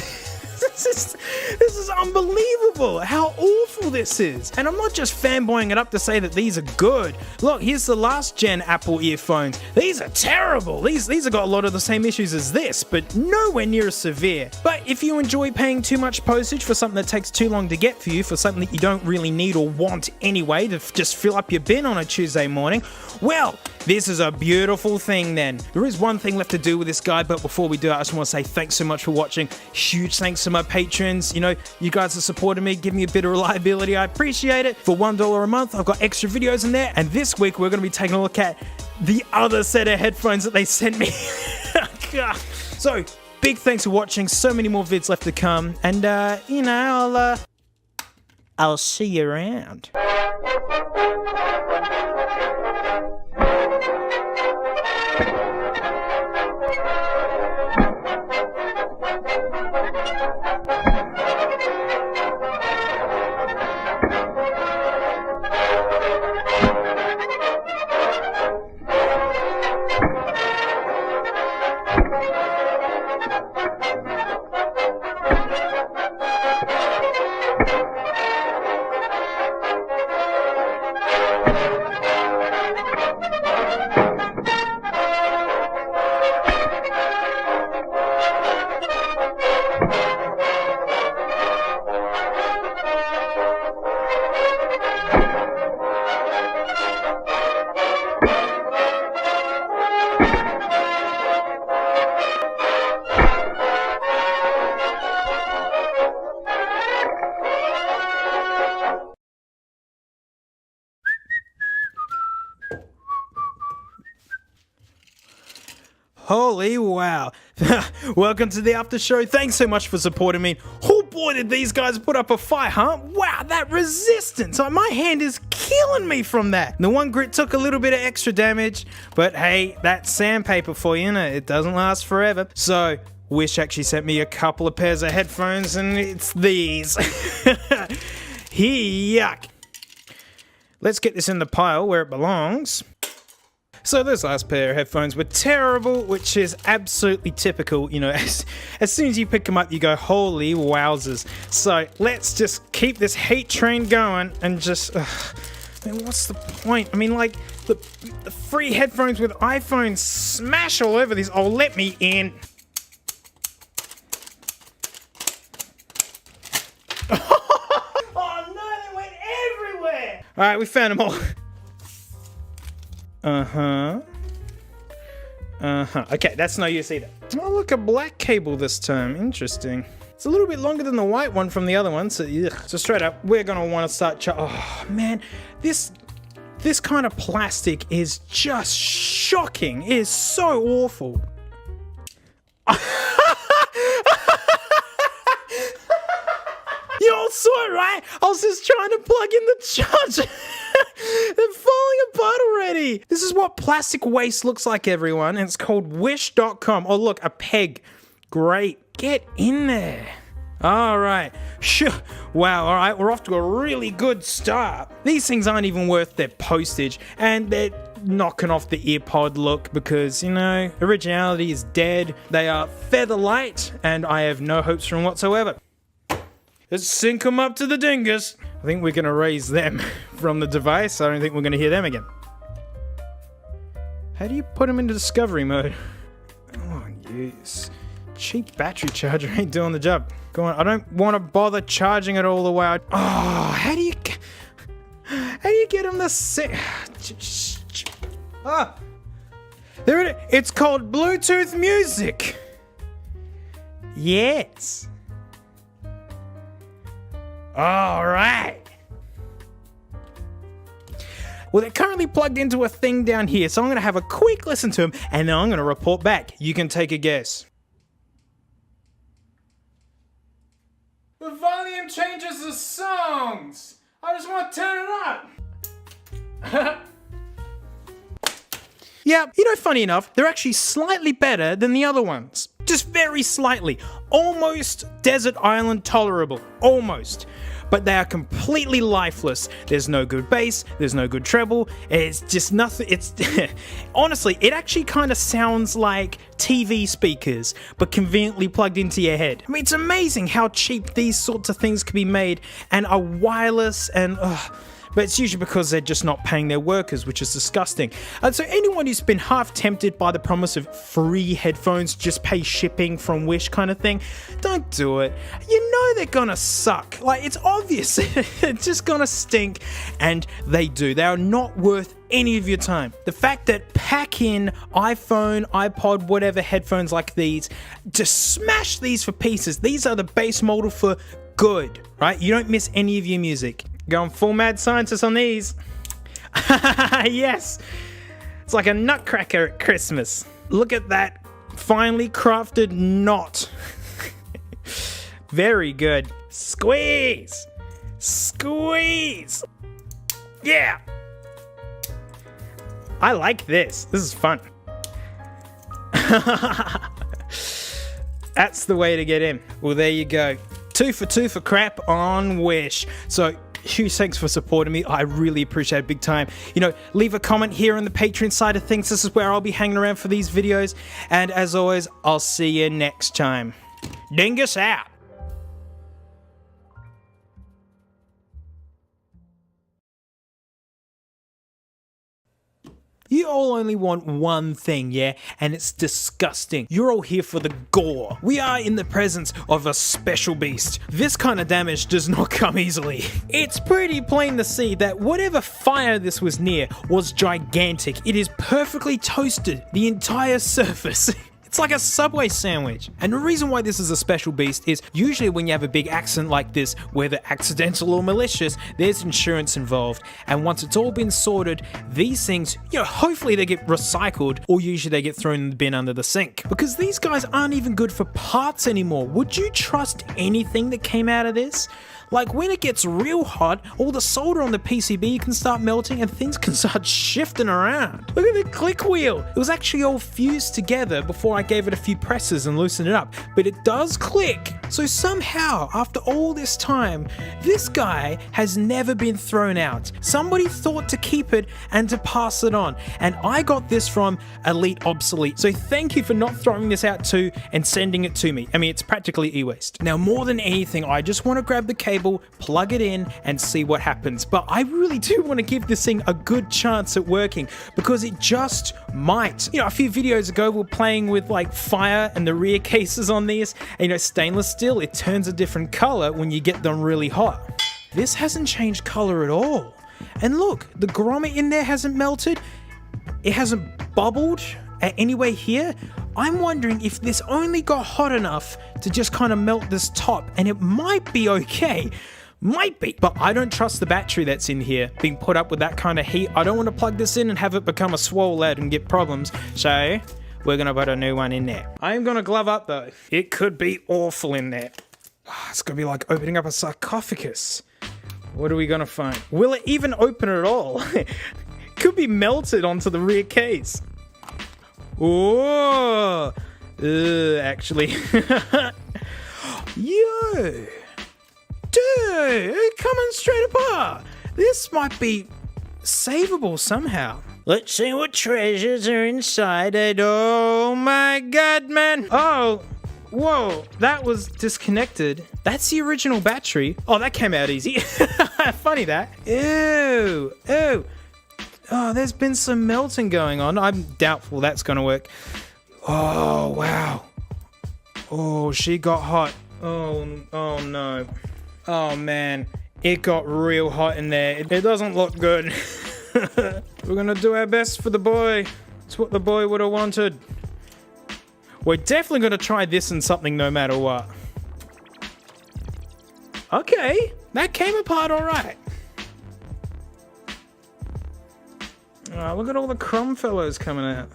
This is unbelievable how awful this is. And I'm not just fanboying it up to say that these are good. Look, here's the last gen Apple earphones. These are terrible. These have got a lot of the same issues as this, but nowhere near as severe. But if you enjoy paying too much postage for something that takes too long to get for you, for something that you don't really need or want anyway, to just fill up your bin on a Tuesday morning, well, this is a beautiful thing then. There is one thing left to do with this guide, but before we do, I just want to say thanks so much for watching. Huge thanks to my patrons. You know, you guys are supporting me, giving me a bit of reliability. I appreciate it. For $1 a month, I've got extra videos in there. And this week, we're going to be taking a look at the other set of headphones that they sent me. So, big thanks for watching. So many more vids left to come. And, you know, I'll see you around. Holy wow. Welcome to the after show. Thanks so much for supporting me. Oh boy, did these guys put up a fight, huh? Wow, that resistance. My hand is killing me from that. The one grit took a little bit of extra damage, but hey, that's sandpaper for you, it doesn't last forever. So, Wish actually sent me a couple of pairs of headphones, and it's these. Yuck. Let's get this in the pile where it belongs. So those last pair of headphones were terrible, which is absolutely typical. You know, as soon as you pick them up, you go, holy wowzers. So let's just keep this hate train going and just, man, what's the point? I mean, like, the free headphones with iPhones smash all over these. Oh, let me in. Oh no, they went everywhere. All right, we found them all. Okay, that's no use either. Oh, look, a black cable this time. Interesting. It's a little bit longer than the white one from the other one, so straight up, we're gonna want to start oh, man, this kind of plastic is just shocking. It is so awful. You all saw it, right? I was just trying to plug in the charger. They're falling apart already. This is what plastic waste looks like, everyone. And it's called wish.com. Oh, look, a peg. Great. Get in there. All right. Sure. Wow. All right. We're off to a really good start. These things aren't even worth their postage. And they're knocking off the earpod look because, you know, originality is dead. They are feather light and I have no hopes from whatsoever. Let's sync them up to the dingus. I think we're going to raise them from the device. I don't think we're going to hear them again. How do you put them into discovery mode? Oh, yes. Cheap battery charger ain't doing the job. Go on. I don't want to bother charging it all the way. Oh, how do you get them to sync? Ah, there it is. It's called Bluetooth music. Yes. All right. Well, they're currently plugged into a thing down here, so I'm going to have a quick listen to them, and then I'm going to report back. You can take a guess. The volume changes the songs. I just want to turn it up. Yeah, you know, funny enough, they're actually slightly better than the other ones. Just very slightly. Almost desert island tolerable. Almost. But they are completely lifeless. There's no good bass, there's no good treble, it's just nothing. It's honestly, it actually kind of sounds like TV speakers, but conveniently plugged into your head. I mean, it's amazing how cheap these sorts of things can be made and are wireless and but it's usually because they're just not paying their workers, which is disgusting. And so anyone who's been half tempted by the promise of free headphones, just pay shipping from Wish kind of thing, don't do it. You know they're gonna suck. Like, it's obvious. They're just gonna stink, and they do. They are not worth any of your time. The fact that pack-in iPhone, iPod, whatever headphones like these, just smash these for pieces. These are the base model for good, right? You don't miss any of your music. Going full mad scientist on these. Yes. It's like a nutcracker at Christmas. Look at that finely crafted knot. Very good. Squeeze. Squeeze. Yeah. I like this. This is fun. That's the way to get in. Well, there you go. 2 for 2 for crap on Wish. So, huge thanks for supporting me. I really appreciate it big time. You know, leave a comment here on the Patreon side of things. This is where I'll be hanging around for these videos. And as always, I'll see you next time. Dingus out. You all only want one thing, yeah? And it's disgusting. You're all here for the gore. We are in the presence of a special beast. This kind of damage does not come easily. It's pretty plain to see that whatever fire this was near was gigantic. It is perfectly toasted, the entire surface. It's like a Subway sandwich. And the reason why this is a special beast is usually when you have a big accident like this, whether accidental or malicious, there's insurance involved. And once it's all been sorted, these things, you know, hopefully they get recycled, or usually they get thrown in the bin under the sink. Because these guys aren't even good for parts anymore. Would you trust anything that came out of this? Like, when it gets real hot, all the solder on the PCB can start melting and things can start shifting around. Look at the click wheel. It was actually all fused together before I gave it a few presses and loosened it up, but it does click. So somehow, after all this time, this guy has never been thrown out. Somebody thought to keep it and to pass it on, and I got this from Elite Obsolete. So thank you for not throwing this out too and sending it to me. I mean, it's practically e-waste. Now, more than anything, I just want to grab the cable, plug it in, and see what happens. But I really do want to give this thing a good chance at working, because it just might. You know, a few videos ago, we were playing with like fire and the rear cases on these, and you know, stainless steel, it turns a different color when you get them really hot. This hasn't changed color at all. And look, the grommet in there hasn't melted. It hasn't bubbled anyway here. I'm wondering if this only got hot enough to just kind of melt this top, and it might be okay. Might be. But I don't trust the battery that's in here being put up with that kind of heat. I don't want to plug this in and have it become a swole lead and get problems. So we're going to put a new one in there. I'm going to glove up though. It could be awful in there. It's going to be like opening up a sarcophagus. What are we going to find? Will it even open at all? It could be melted onto the rear case. Oh, actually. Yo, dude, coming straight apart. This might be savable somehow. Let's see what treasures are inside it. Oh my god, man. Oh, whoa, that was disconnected. That's the original battery. Oh, that came out easy. Funny that. Ew, ew. Oh, there's been some melting going on. I'm doubtful that's going to work. Oh, wow. Oh, she got hot. Oh no. Oh, man. It got real hot in there. It doesn't look good. We're going to do our best for the boy. It's what the boy would have wanted. We're definitely going to try this and something no matter what. Okay. That came apart all right. Oh, look at all the crumb fellows coming out.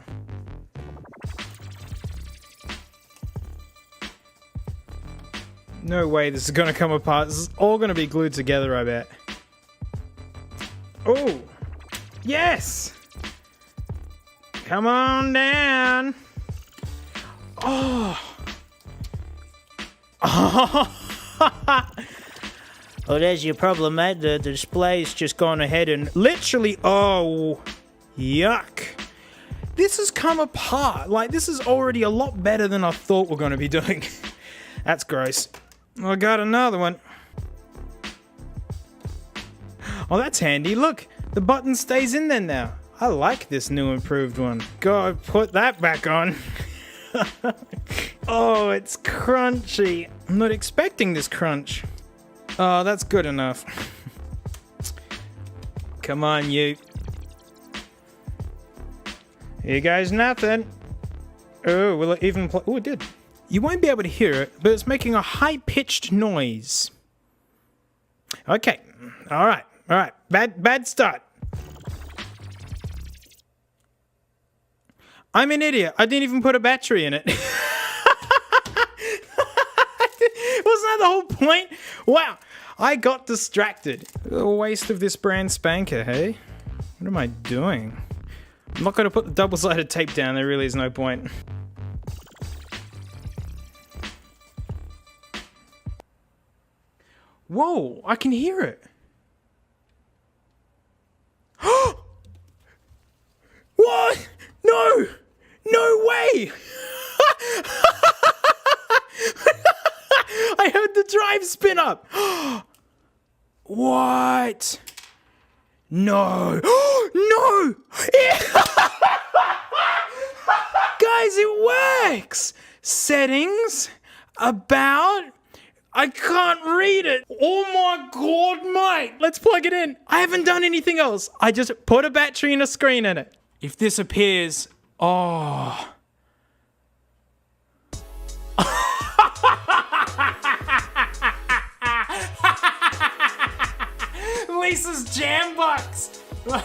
No way this is going to come apart. This is all going to be glued together, I bet. Oh! Yes! Come on down. Oh. Oh, there's your problem, mate. The display's just gone ahead and literally, oh, yuck. This has come apart. Like, this is already a lot better than I thought we're going to be doing. That's gross. I got another one. Oh, that's handy. Look, the button stays in there now. I like this new improved one. Go put that back on. Oh, it's crunchy. I'm not expecting this crunch. Oh, that's good enough. Come on, you. Here goes nothing. Oh, will it even play? Oh, it did. You won't be able to hear it, but it's making a high-pitched noise. Okay. All right. Bad start. I'm an idiot. I didn't even put a battery in it. Wasn't that the whole point? Wow. I got distracted. A waste of this brand spanker, hey? What am I doing? I'm not going to put the double-sided tape down. There really is no point. Whoa, I can hear it. What? No! No way! I heard the drive spin up. What? No. No! Guys, it works! Settings, about, I can't read it. Oh my god, mate. Let's plug it in. I haven't done anything else. I just put a battery and a screen in it. If this appears, oh. Lisa's Jam Box. Oh,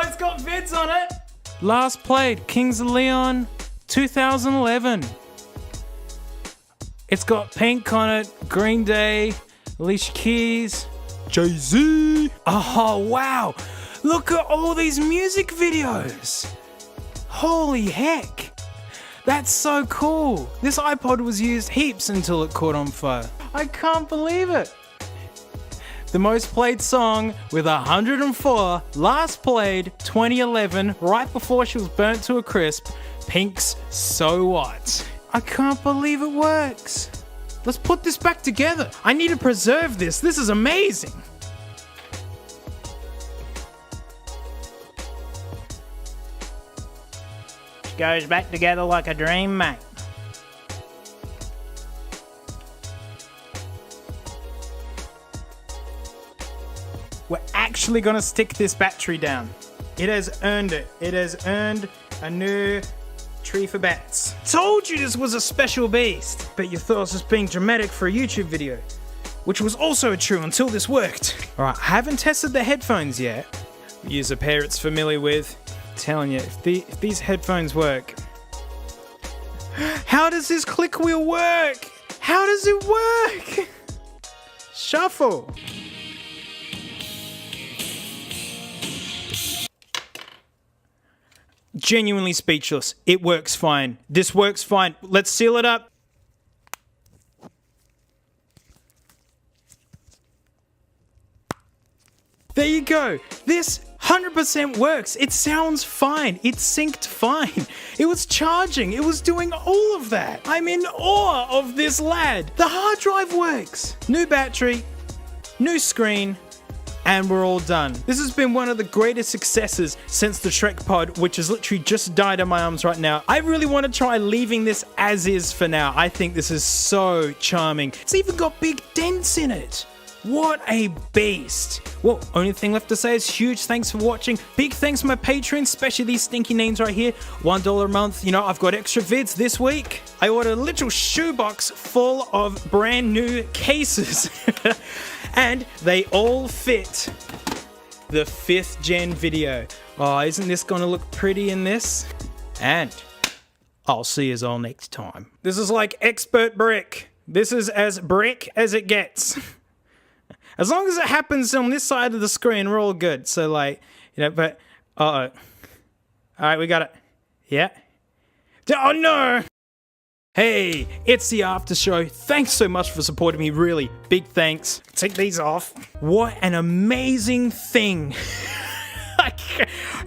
it's got vids on it. Last played, Kings of Leon, 2011. It's got Pink on it, Green Day, Alicia Keys, Jay-Z. Oh, wow. Look at all these music videos. Holy heck. That's so cool. This iPod was used heaps until it caught on fire. I can't believe it. The most played song with 104, last played 2011, right before she was burnt to a crisp, Pink's So What. I can't believe it works. Let's put this back together. I need to preserve this. This is amazing. Goes back together like a dream, mate. We're actually gonna stick this battery down. It has earned it. It has earned a new tree for bats. Told you this was a special beast. Bet you thought I was just being dramatic for a YouTube video, which was also true until this worked. All right, I haven't tested the headphones yet. Use a pair it's familiar with. I'm telling you, if these headphones work. How does this click wheel work? How does it work? Shuffle. Genuinely speechless. It works fine. This works fine. Let's seal it up. There you go. This 100% works. It sounds fine. It synced fine. It was charging. It was doing all of that. I'm in awe of this lad. The hard drive works. New battery, new screen, and we're all done. This has been one of the greatest successes since the Shrek pod, which has literally just died in my arms right now. I really want to try leaving this as is for now. I think this is so charming. It's even got big dents in it. What a beast. Well, only thing left to say is huge thanks for watching. Big thanks to my patrons, especially these stinky names right here. $1 a month. You know, I've got extra vids this week. I ordered a literal shoebox full of brand new cases. And they all fit the 5th gen video. Oh, isn't this gonna look pretty in this? And I'll see you all next time. This is like expert brick. This is as brick as it gets. As long as it happens on this side of the screen, we're all good. So like, you know, but Uh-oh. Alright, we got it. Yeah. Oh no! Hey, it's the after show. Thanks so much for supporting me, really. Big thanks. Take these off. What an amazing thing.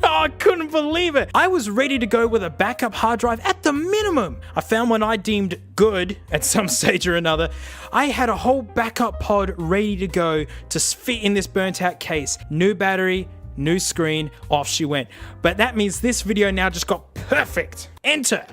I couldn't believe it. I was ready to go with a backup hard drive at the minimum. I found one I deemed good at some stage or another. I had a whole backup pod ready to go to fit in this burnt out case. New battery, new screen, off she went. But that means this video now just got perfect. Enter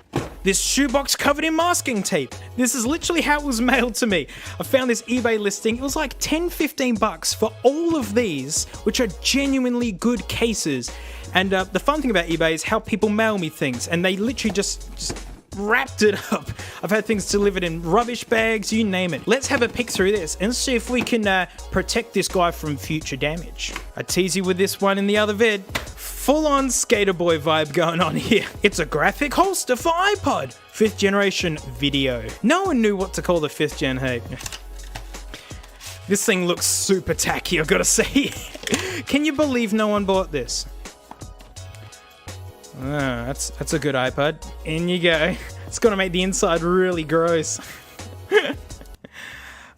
this shoebox covered in masking tape. This is literally how it was mailed to me. I found this eBay listing. It was like 10-15 bucks for all of these, which are genuinely good cases. And the fun thing about eBay is how people mail me things, and they literally just wrapped it up. I've had things delivered in rubbish bags, you name it. Let's have a pick through this and see if we can protect this guy from future damage. I tease you with this one in the other vid. Full-on skater boy vibe going on here. It's a graphic holster for iPod. 5th generation video. No one knew what to call the 5th gen, hey. This thing looks super tacky, I've got to say. Can you believe no one bought this? That's a good iPod. In you go. It's gonna make the inside really gross.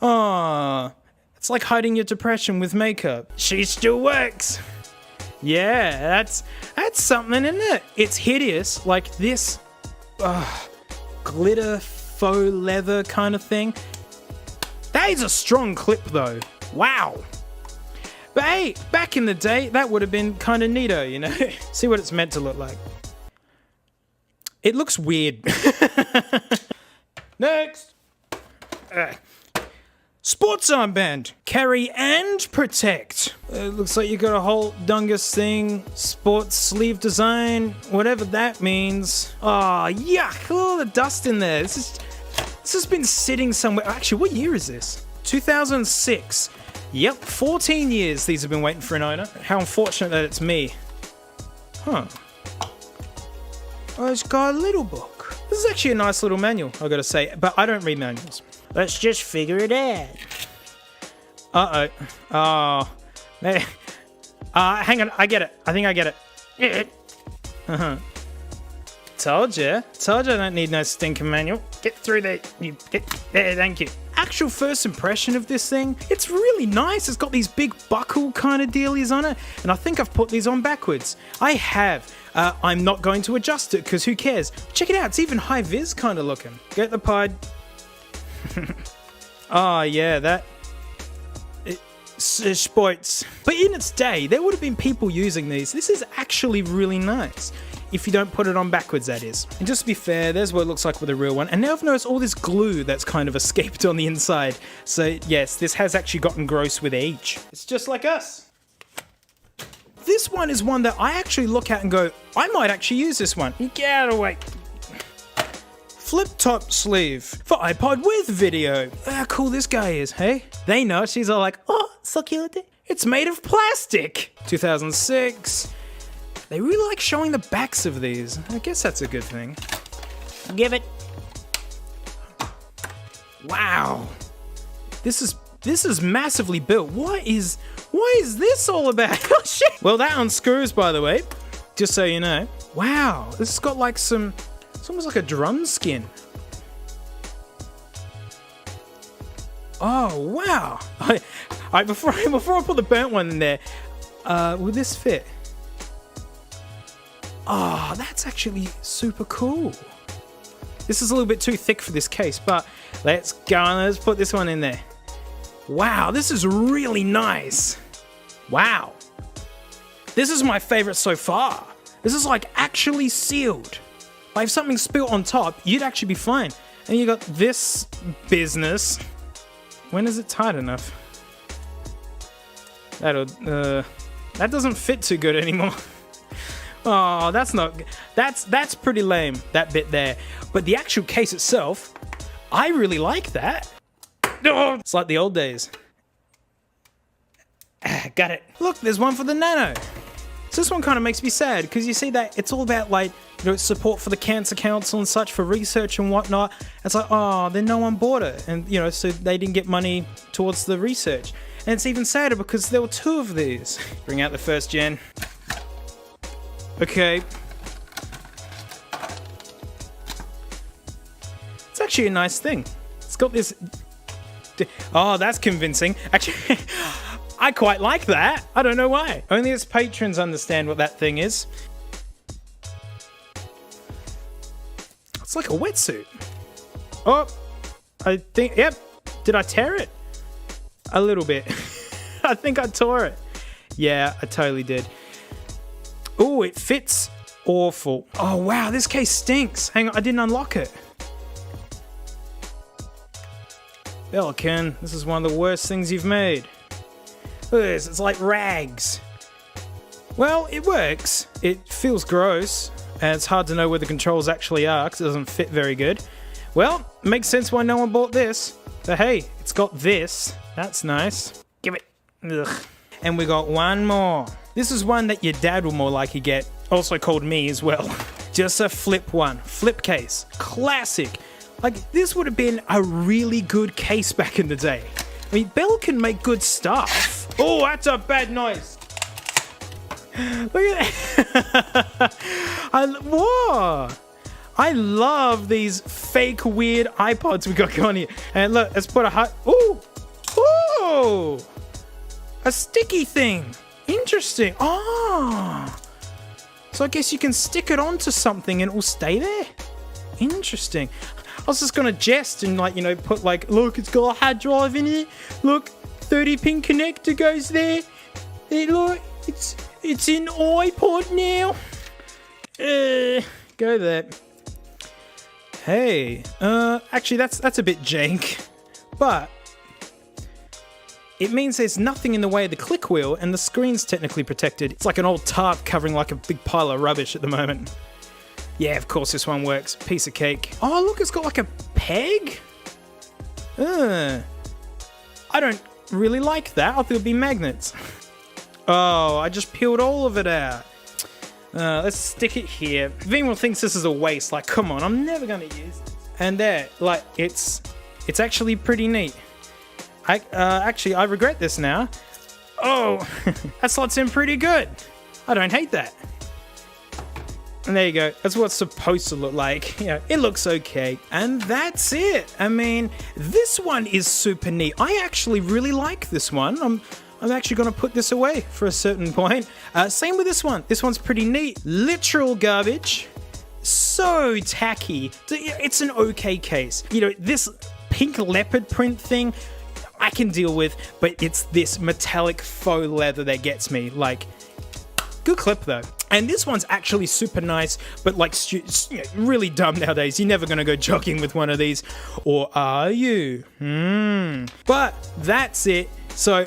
Oh, it's like hiding your depression with makeup. She still works. Yeah, that's something, isn't it? It's hideous, like this glitter faux leather kind of thing. That is a strong clip though. Wow. But hey, back in the day, that would have been kind of neato, you know? See what it's meant to look like. It looks weird. Next. Sports armband. Carry and protect. It looks like you got a whole dungus thing. Sports sleeve design. Whatever that means. Oh, yuck. Look at all the dust in there. This has been sitting somewhere. Actually, what year is this? 2006. Yep, 14 years these have been waiting for an owner. How unfortunate that it's me. Huh. Oh, it's got a little book. This is actually a nice little manual, I've got to say, but I don't read manuals. Let's just figure it out. Uh-oh. Oh. Hang on, I get it. I think I get it. Uh-huh. Told you I don't need no stinking manual. Get through there. There, thank you. Actual first impression of this thing, it's really nice. It's got these big buckle kind of dealies on it, and I think I've put these on backwards. I have. I'm not going to adjust it because who cares? Check it out. It's even high vis kind of looking. Get the pod. Oh yeah, that. Sports. But in its day, there would have been people using these. This is actually really nice. If you don't put it on backwards, that is. And just to be fair, there's what it looks like with a real one. And now I've noticed all this glue that's kind of escaped on the inside. So yes, this has actually gotten gross with age. It's just like us. This one is one that I actually look at and go, I might actually use this one. Get out of the way. Flip top sleeve for iPod with video. How cool this guy is, hey? They know, she's all like, oh, so cute. It's made of plastic. 2006. They really like showing the backs of these. I guess that's a good thing. Give it. Wow. This is massively built. What is this all about? Oh shit. Well, that unscrews, by the way. Just so you know. Wow. This has got like some, it's almost like a drum skin. Oh wow. Before I put the burnt one in there, will this fit? Oh, that's actually super cool. This is a little bit too thick for this case, but let's go on, let's put this one in there. Wow, this is really nice. Wow. This is my favorite so far. This is like actually sealed. Like if something spilled on top, you'd actually be fine. And you got this business. When is it tight enough? That doesn't fit too good anymore. Oh, that's pretty lame, that bit there. But the actual case itself, I really like that. Oh, it's like the old days. Got it. Look, there's one for the Nano. So this one kind of makes me sad, because you see that it's all about like, you know, support for the Cancer Council and such for research and whatnot. It's like, oh, then no one bought it. And, you know, so they didn't get money towards the research. And it's even sadder because there were two of these. Bring out the first gen. Okay. It's actually a nice thing. It's got this... Oh, that's convincing. Actually, I quite like that. I don't know why. Only its patrons understand what that thing is. It's like a wetsuit. Oh, I think... Yep. Did I tear it? A little bit. I think I tore it. Yeah, I totally did. Oh, it fits awful. Oh, wow, this case stinks. Hang on, I didn't unlock it. Belkin, this is one of the worst things you've made. Look at this, it's like rags. Well, it works. It feels gross, and it's hard to know where the controls actually are because it doesn't fit very good. Well, makes sense why no one bought this. But hey, it's got this. That's nice. Give it. Ugh. And we got one more. This is one that your dad will more likely get, also called me as well. Just a flip one. Flip case. Classic. Like, this would have been a really good case back in the day. I mean, Bell can make good stuff. Oh, that's a bad noise. Look at that. Whoa. I love these fake weird iPods we got going here. And look, let's put a hot... Ooh. Ooh. A sticky thing. Interesting. Oh. So I guess you can stick it onto something and it will stay there. Interesting. I was just going to jest and, like, you know, put like, look, it's got a hard drive in it. Look, 30-pin connector goes there. Look, it's in iPod now. Go there. Hey, actually that's a bit jank, but it means there's nothing in the way of the click wheel and the screen's technically protected. It's like an old tarp covering like a big pile of rubbish at the moment. Yeah, of course this one works. Piece of cake. Oh, look, it's got like a peg. I don't really like that. I thought it'd be magnets. Oh, I just peeled all of it out. Let's stick it here. If anyone thinks this is a waste, like, come on, I'm never gonna use this. And there, like, it's actually pretty neat. Actually, I regret this now. Oh, that slots in pretty good. I don't hate that. And there you go. That's what it's supposed to look like. You know, it looks okay. And that's it. I mean, this one is super neat. I actually really like this one. I'm actually going to put this away for a certain point. Same with this one. This one's pretty neat. Literal garbage. So tacky. It's an okay case. You know, this pink leopard print thing, I can deal with, but it's this metallic faux leather that gets me. Like, good clip though. And this one's actually super nice, but like really dumb nowadays. You're never going to go jogging with one of these. Or are you? But that's it. So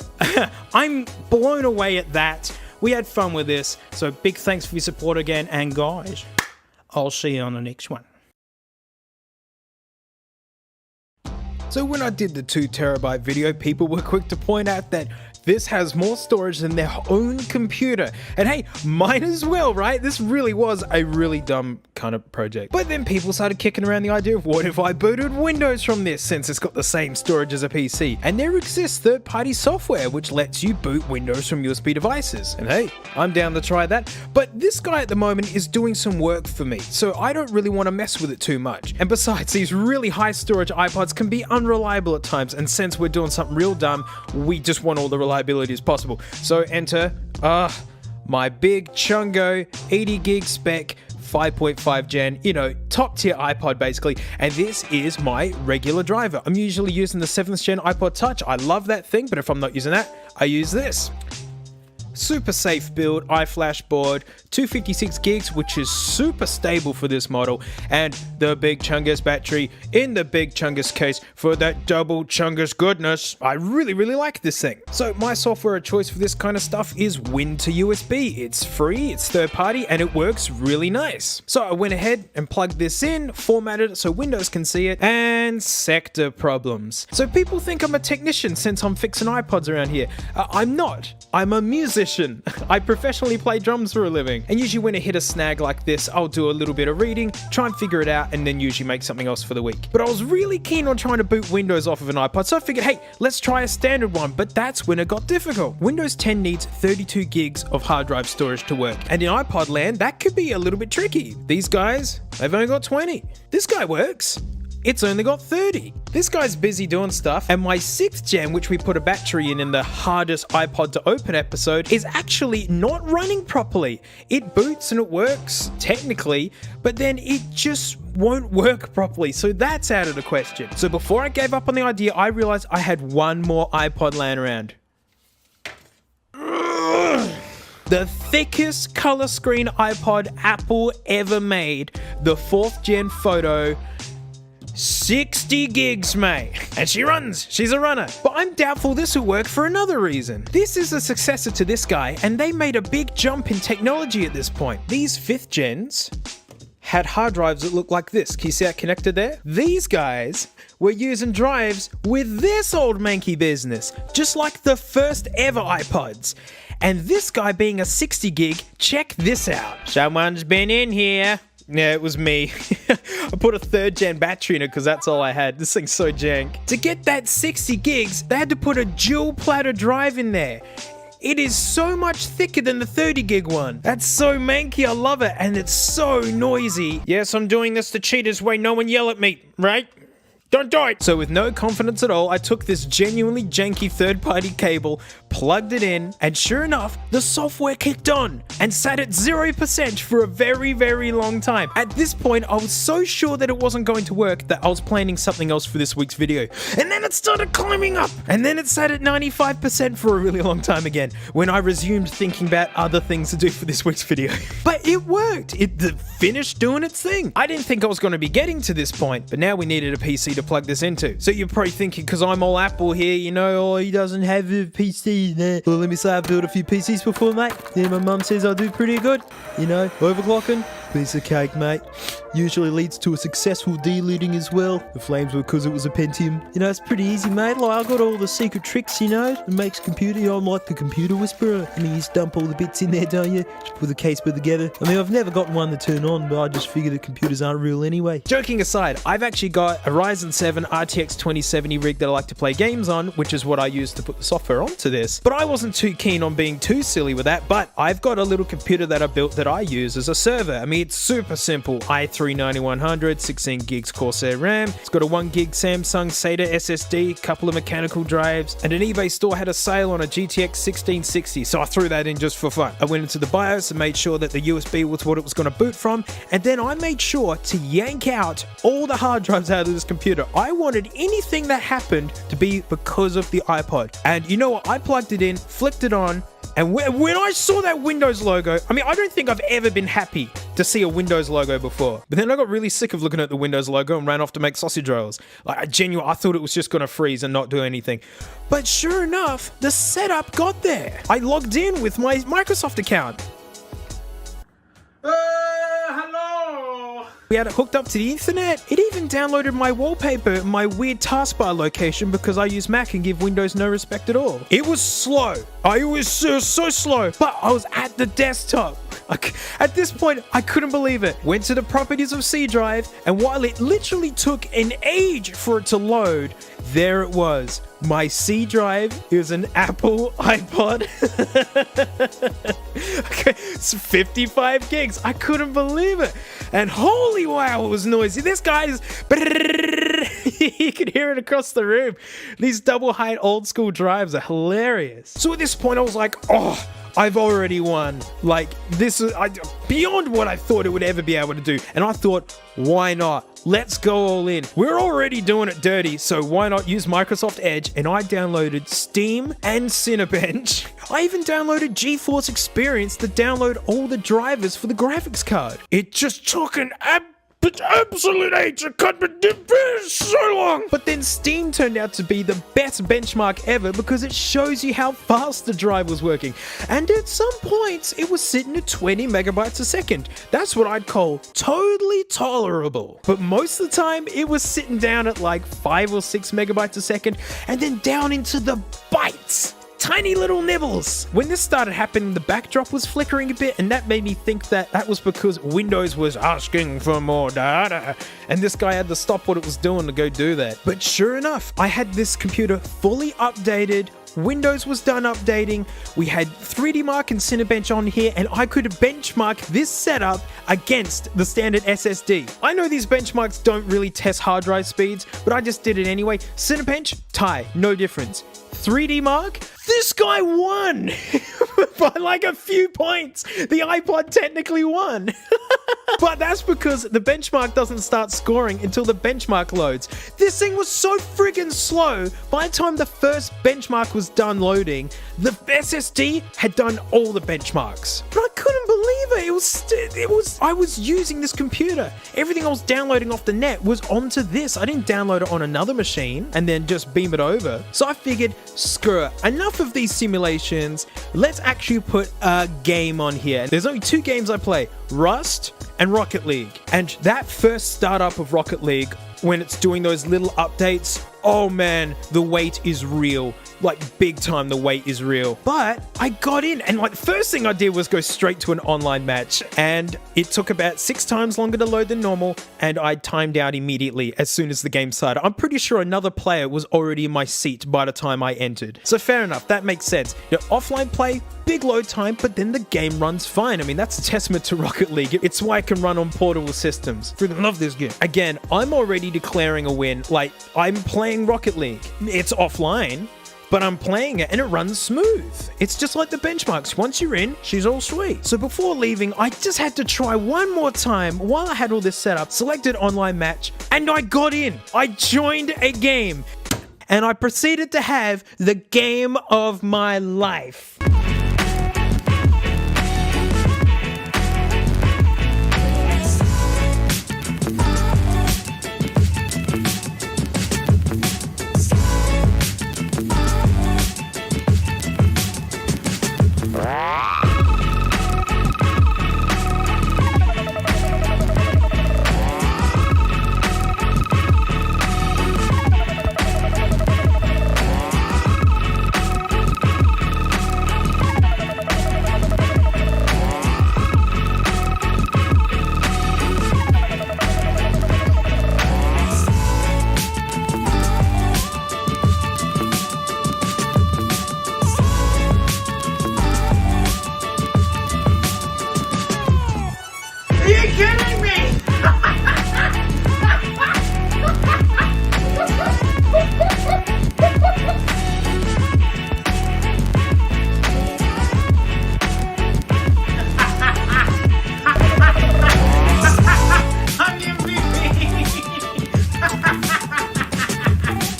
I'm blown away at that. We had fun with this. So big thanks for your support again. And guys, I'll see you on the next one. So when I did the 2TB video, people were quick to point out that this has more storage than their own computer. And hey, mine as well, right? This really was a really dumb kind of project. But then people started kicking around the idea of what if I booted Windows from this, since it's got the same storage as a PC. And there exists third-party software which lets you boot Windows from USB devices. And hey, I'm down to try that. But this guy at the moment is doing some work for me, so I don't really want to mess with it too much. And besides, these really high storage iPods can be unreliable at times, and since we're doing something real dumb, we just want all the reliability as possible. So enter my big Chungo 80 gig spec 5.5 gen, you know, top tier iPod basically. And this is my regular driver. I'm usually using the 7th gen iPod Touch. I love that thing, but if I'm not using that, I use this. Super safe build, iFlash board, 256 gigs, which is super stable for this model, and the big Chungus battery in the big Chungus case for that double Chungus goodness. I really like this thing. So my software of choice for this kind of stuff is Win2USB. It's free, it's third party, and it works really nice. So I went ahead and plugged this in, formatted it so Windows can see it, and sector problems. So people think I'm a technician since I'm fixing iPods around here. I'm not. I'm a musician. musician. I professionally play drums for a living. And usually when I hit a snag like this, I'll do a little bit of reading, try and figure it out, and then usually make something else for the week. But I was really keen on trying to boot Windows off of an iPod, so I figured, hey, let's try a standard one. But that's when it got difficult. Windows 10 needs 32 gigs of hard drive storage to work. And in iPod land, that could be a little bit tricky. These guys, they've only got 20. This guy works. It's only got 30. This guy's busy doing stuff, and my 6th gen, which we put a battery in the hardest iPod to open episode, is actually not running properly. It boots and it works, technically, but then it just won't work properly, so that's out of the question. So before I gave up on the idea, I realized I had one more iPod laying around. The thickest color screen iPod Apple ever made, the 4th gen Photo, 60 gigs, mate. And she runs. She's a runner. But I'm doubtful this will work for another reason. This is a successor to this guy, and they made a big jump in technology at this point. These 5th gens had hard drives that look like this. Can you see that connected there? These guys were using drives with this old manky business, just like the first ever iPods. And this guy being a 60 gig, check this out. Someone's been in here. Yeah, it was me. I put a 3rd gen battery in it because that's all I had. This thing's so jank. To get that 60 gigs, they had to put a dual platter drive in there. It is so much thicker than the 30 gig one. That's so manky, I love it, and it's so noisy. Yes, I'm doing this the cheaters way, no one yell at me, right? Don't do it! So with no confidence at all, I took this genuinely janky third-party cable, plugged it in, and sure enough, the software kicked on and sat at 0% for a very, very long time. At this point, I was so sure that it wasn't going to work that I was planning something else for this week's video. And then it started climbing up, and then it sat at 95% for a really long time again, when I resumed thinking about other things to do for this week's video. But it worked! It finished doing its thing. I didn't think I was going to be getting to this point, but now we needed a PC to plug this into. So you're probably thinking, because I'm all Apple here, you know, oh, he doesn't have a PC. Well, let me say I built a few PCs before, mate. Yeah, my mum says I do pretty good. You know, overclocking, piece of cake, mate. Usually leads to a successful deleting as well. The flames were because it was a Pentium. You know, it's pretty easy, mate. Like, I got all the secret tricks, you know. It makes computer, I'm like the computer whisperer. I mean, you just dump all the bits in there, don't you? Just put the case put together. I mean, I've never gotten one to turn on, but I just figured that computers aren't real anyway. Joking aside, I've actually got a Ryzen 7 RTX 2070 rig that I like to play games on, which is what I use to put the software onto this. But I wasn't too keen on being too silly with that, but I've got a little computer that I built that I use as a server. I mean, it's super simple. i3 9100, 16 gigs Corsair RAM. It's got a 1 gig Samsung SATA SSD, couple of mechanical drives, and an eBay store had a sale on a GTX 1660, so I threw that in just for fun. I went into the BIOS and made sure that the USB was what it was going to boot from, and then I made sure to yank out all the hard drives out of this computer. I wanted anything that happened to be because of the iPod. And you know what? I plugged it in, flicked it on, and when I saw that Windows logo, I mean, I don't think I've ever been happy to see a Windows logo before. But then I got really sick of looking at the Windows logo and ran off to make sausage rolls. Like, I thought it was just going to freeze and not do anything. But sure enough, the setup got there. I logged in with my Microsoft account. Hello. We had it hooked up to the internet. It even downloaded my wallpaper, my weird taskbar location, because I use Mac and give Windows no respect at all. It was slow. It was so slow, but I was at the desktop. At this point, I couldn't believe it. Went to the properties of C drive, and while it literally took an age for it to load, there it was. My C drive is an Apple iPod. Okay, it's 55 gigs. I couldn't believe it. And holy wow, it was noisy. This guy is... You could hear it across the room. These double height old school drives are hilarious. So at this point, I was like, oh, I've already won. Like, this is beyond what I thought it would ever be able to do. And I thought, why not? Let's go all in. We're already doing it dirty, so why not use Microsoft Edge? And I downloaded Steam and Cinebench. I even downloaded GeForce Experience to download all the drivers for the graphics card. It just took an absolute age. It cut me so long. But then Steam turned out to be the best benchmark ever because it shows you how fast the drive was working. And at some points, it was sitting at 20 megabytes a second. That's what I'd call totally tolerable. But most of the time, it was sitting down at like 5 or 6 megabytes a second and then down into the bytes. tiny little nibbles. When this started happening, the backdrop was flickering a bit, and that made me think that was because Windows was asking for more data, and this guy had to stop what it was doing to go do that. But sure enough, I had this computer fully updated. Windows was done updating, we had 3D Mark and Cinebench on here, and I could benchmark this setup against the standard SSD. I know these benchmarks don't really test hard drive speeds, but I just did it anyway. Cinebench, tie, no difference. 3D Mark, this guy won by like a few points. The iPod technically won. But that's because the benchmark doesn't start scoring until the benchmark loads. This thing was so friggin' slow. By the time the first benchmark was done loading, the SSD had done all the benchmarks. But I couldn't believe it. I was using this computer. Everything I was downloading off the net was onto this. I didn't download it on another machine and then just beam it over. So I figured, screw it. Enough of these simulations. Let's actually put a game on here. There's only 2 games I play, Rust and Rocket League. And that first startup of Rocket League, when it's doing those little updates, oh man, the wait is real. Like, big time, the wait is real. But I got in, and like, the first thing I did was go straight to an online match, and it took about 6 times longer to load than normal, and I timed out immediately as soon as the game started. I'm pretty sure another player was already in my seat by the time I entered. So fair enough, that makes sense. Offline play, big load time, but then the game runs fine. I mean, that's a testament to Rocket League. It's why it can run on portable systems. Freaking love this game. Again, I'm already declaring a win. Like, I'm playing Rocket League. It's offline, but I'm playing it and it runs smooth. It's just like the benchmarks. Once you're in, she's all sweet. So before leaving, I just had to try one more time while I had all this set up, selected online match, and I got in. I joined a game, and I proceeded to have the game of my life.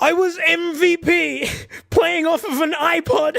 I was MVP playing off of an iPod.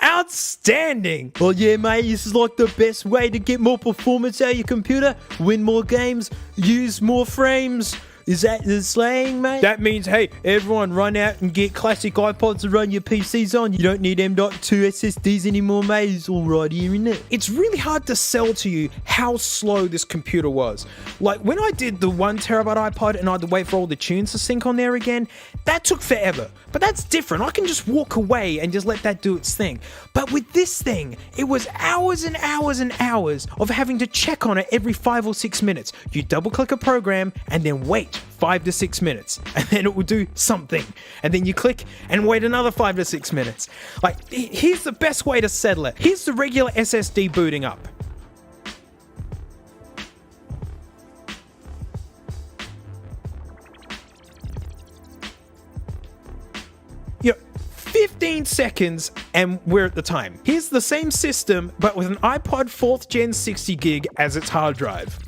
Outstanding. Well, yeah, mate, this is like the best way to get more performance out of your computer, win more games, use more frames. Is that the slang, mate? That means, hey, everyone run out and get classic iPods to run your PCs on. You don't need M.2 SSDs anymore, mate. It's all right here, isn't it? It's really hard to sell to you how slow this computer was. Like, when I did the 1 terabyte iPod and I had to wait for all the tunes to sync on there again, that took forever. But that's different. I can just walk away and just let that do its thing. But with this thing, it was hours and hours and hours of having to check on it every 5 or 6 minutes. You double click a program and then wait 5 to 6 minutes, and then it will do something, and then you click and wait another 5 to 6 minutes. Like, here's the best way to settle it. Here's the regular SSD booting up. You know, 15 seconds and we're at the time. Here's the same system, but with an iPod 4th gen 60 gig as its hard drive.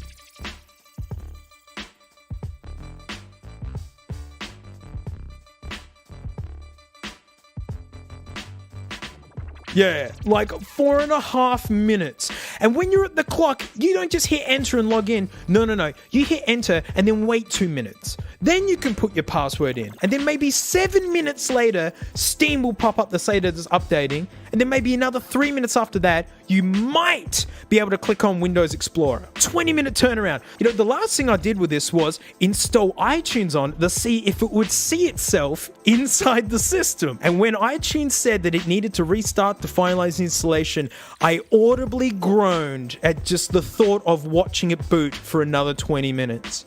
Yeah, like 4.5 minutes. And when you're at the clock, you don't just hit enter and log in. No. You hit enter and then wait 2 minutes. Then you can put your password in. And then maybe 7 minutes later, Steam will pop up to say that it's updating. And then maybe another 3 minutes after that, you might be able to click on Windows Explorer. 20-minute turnaround. The last thing I did with this was install iTunes on to see if it would see itself inside the system. And when iTunes said that it needed to restart to finalize the installation, I audibly groaned at just the thought of watching it boot for another 20 minutes.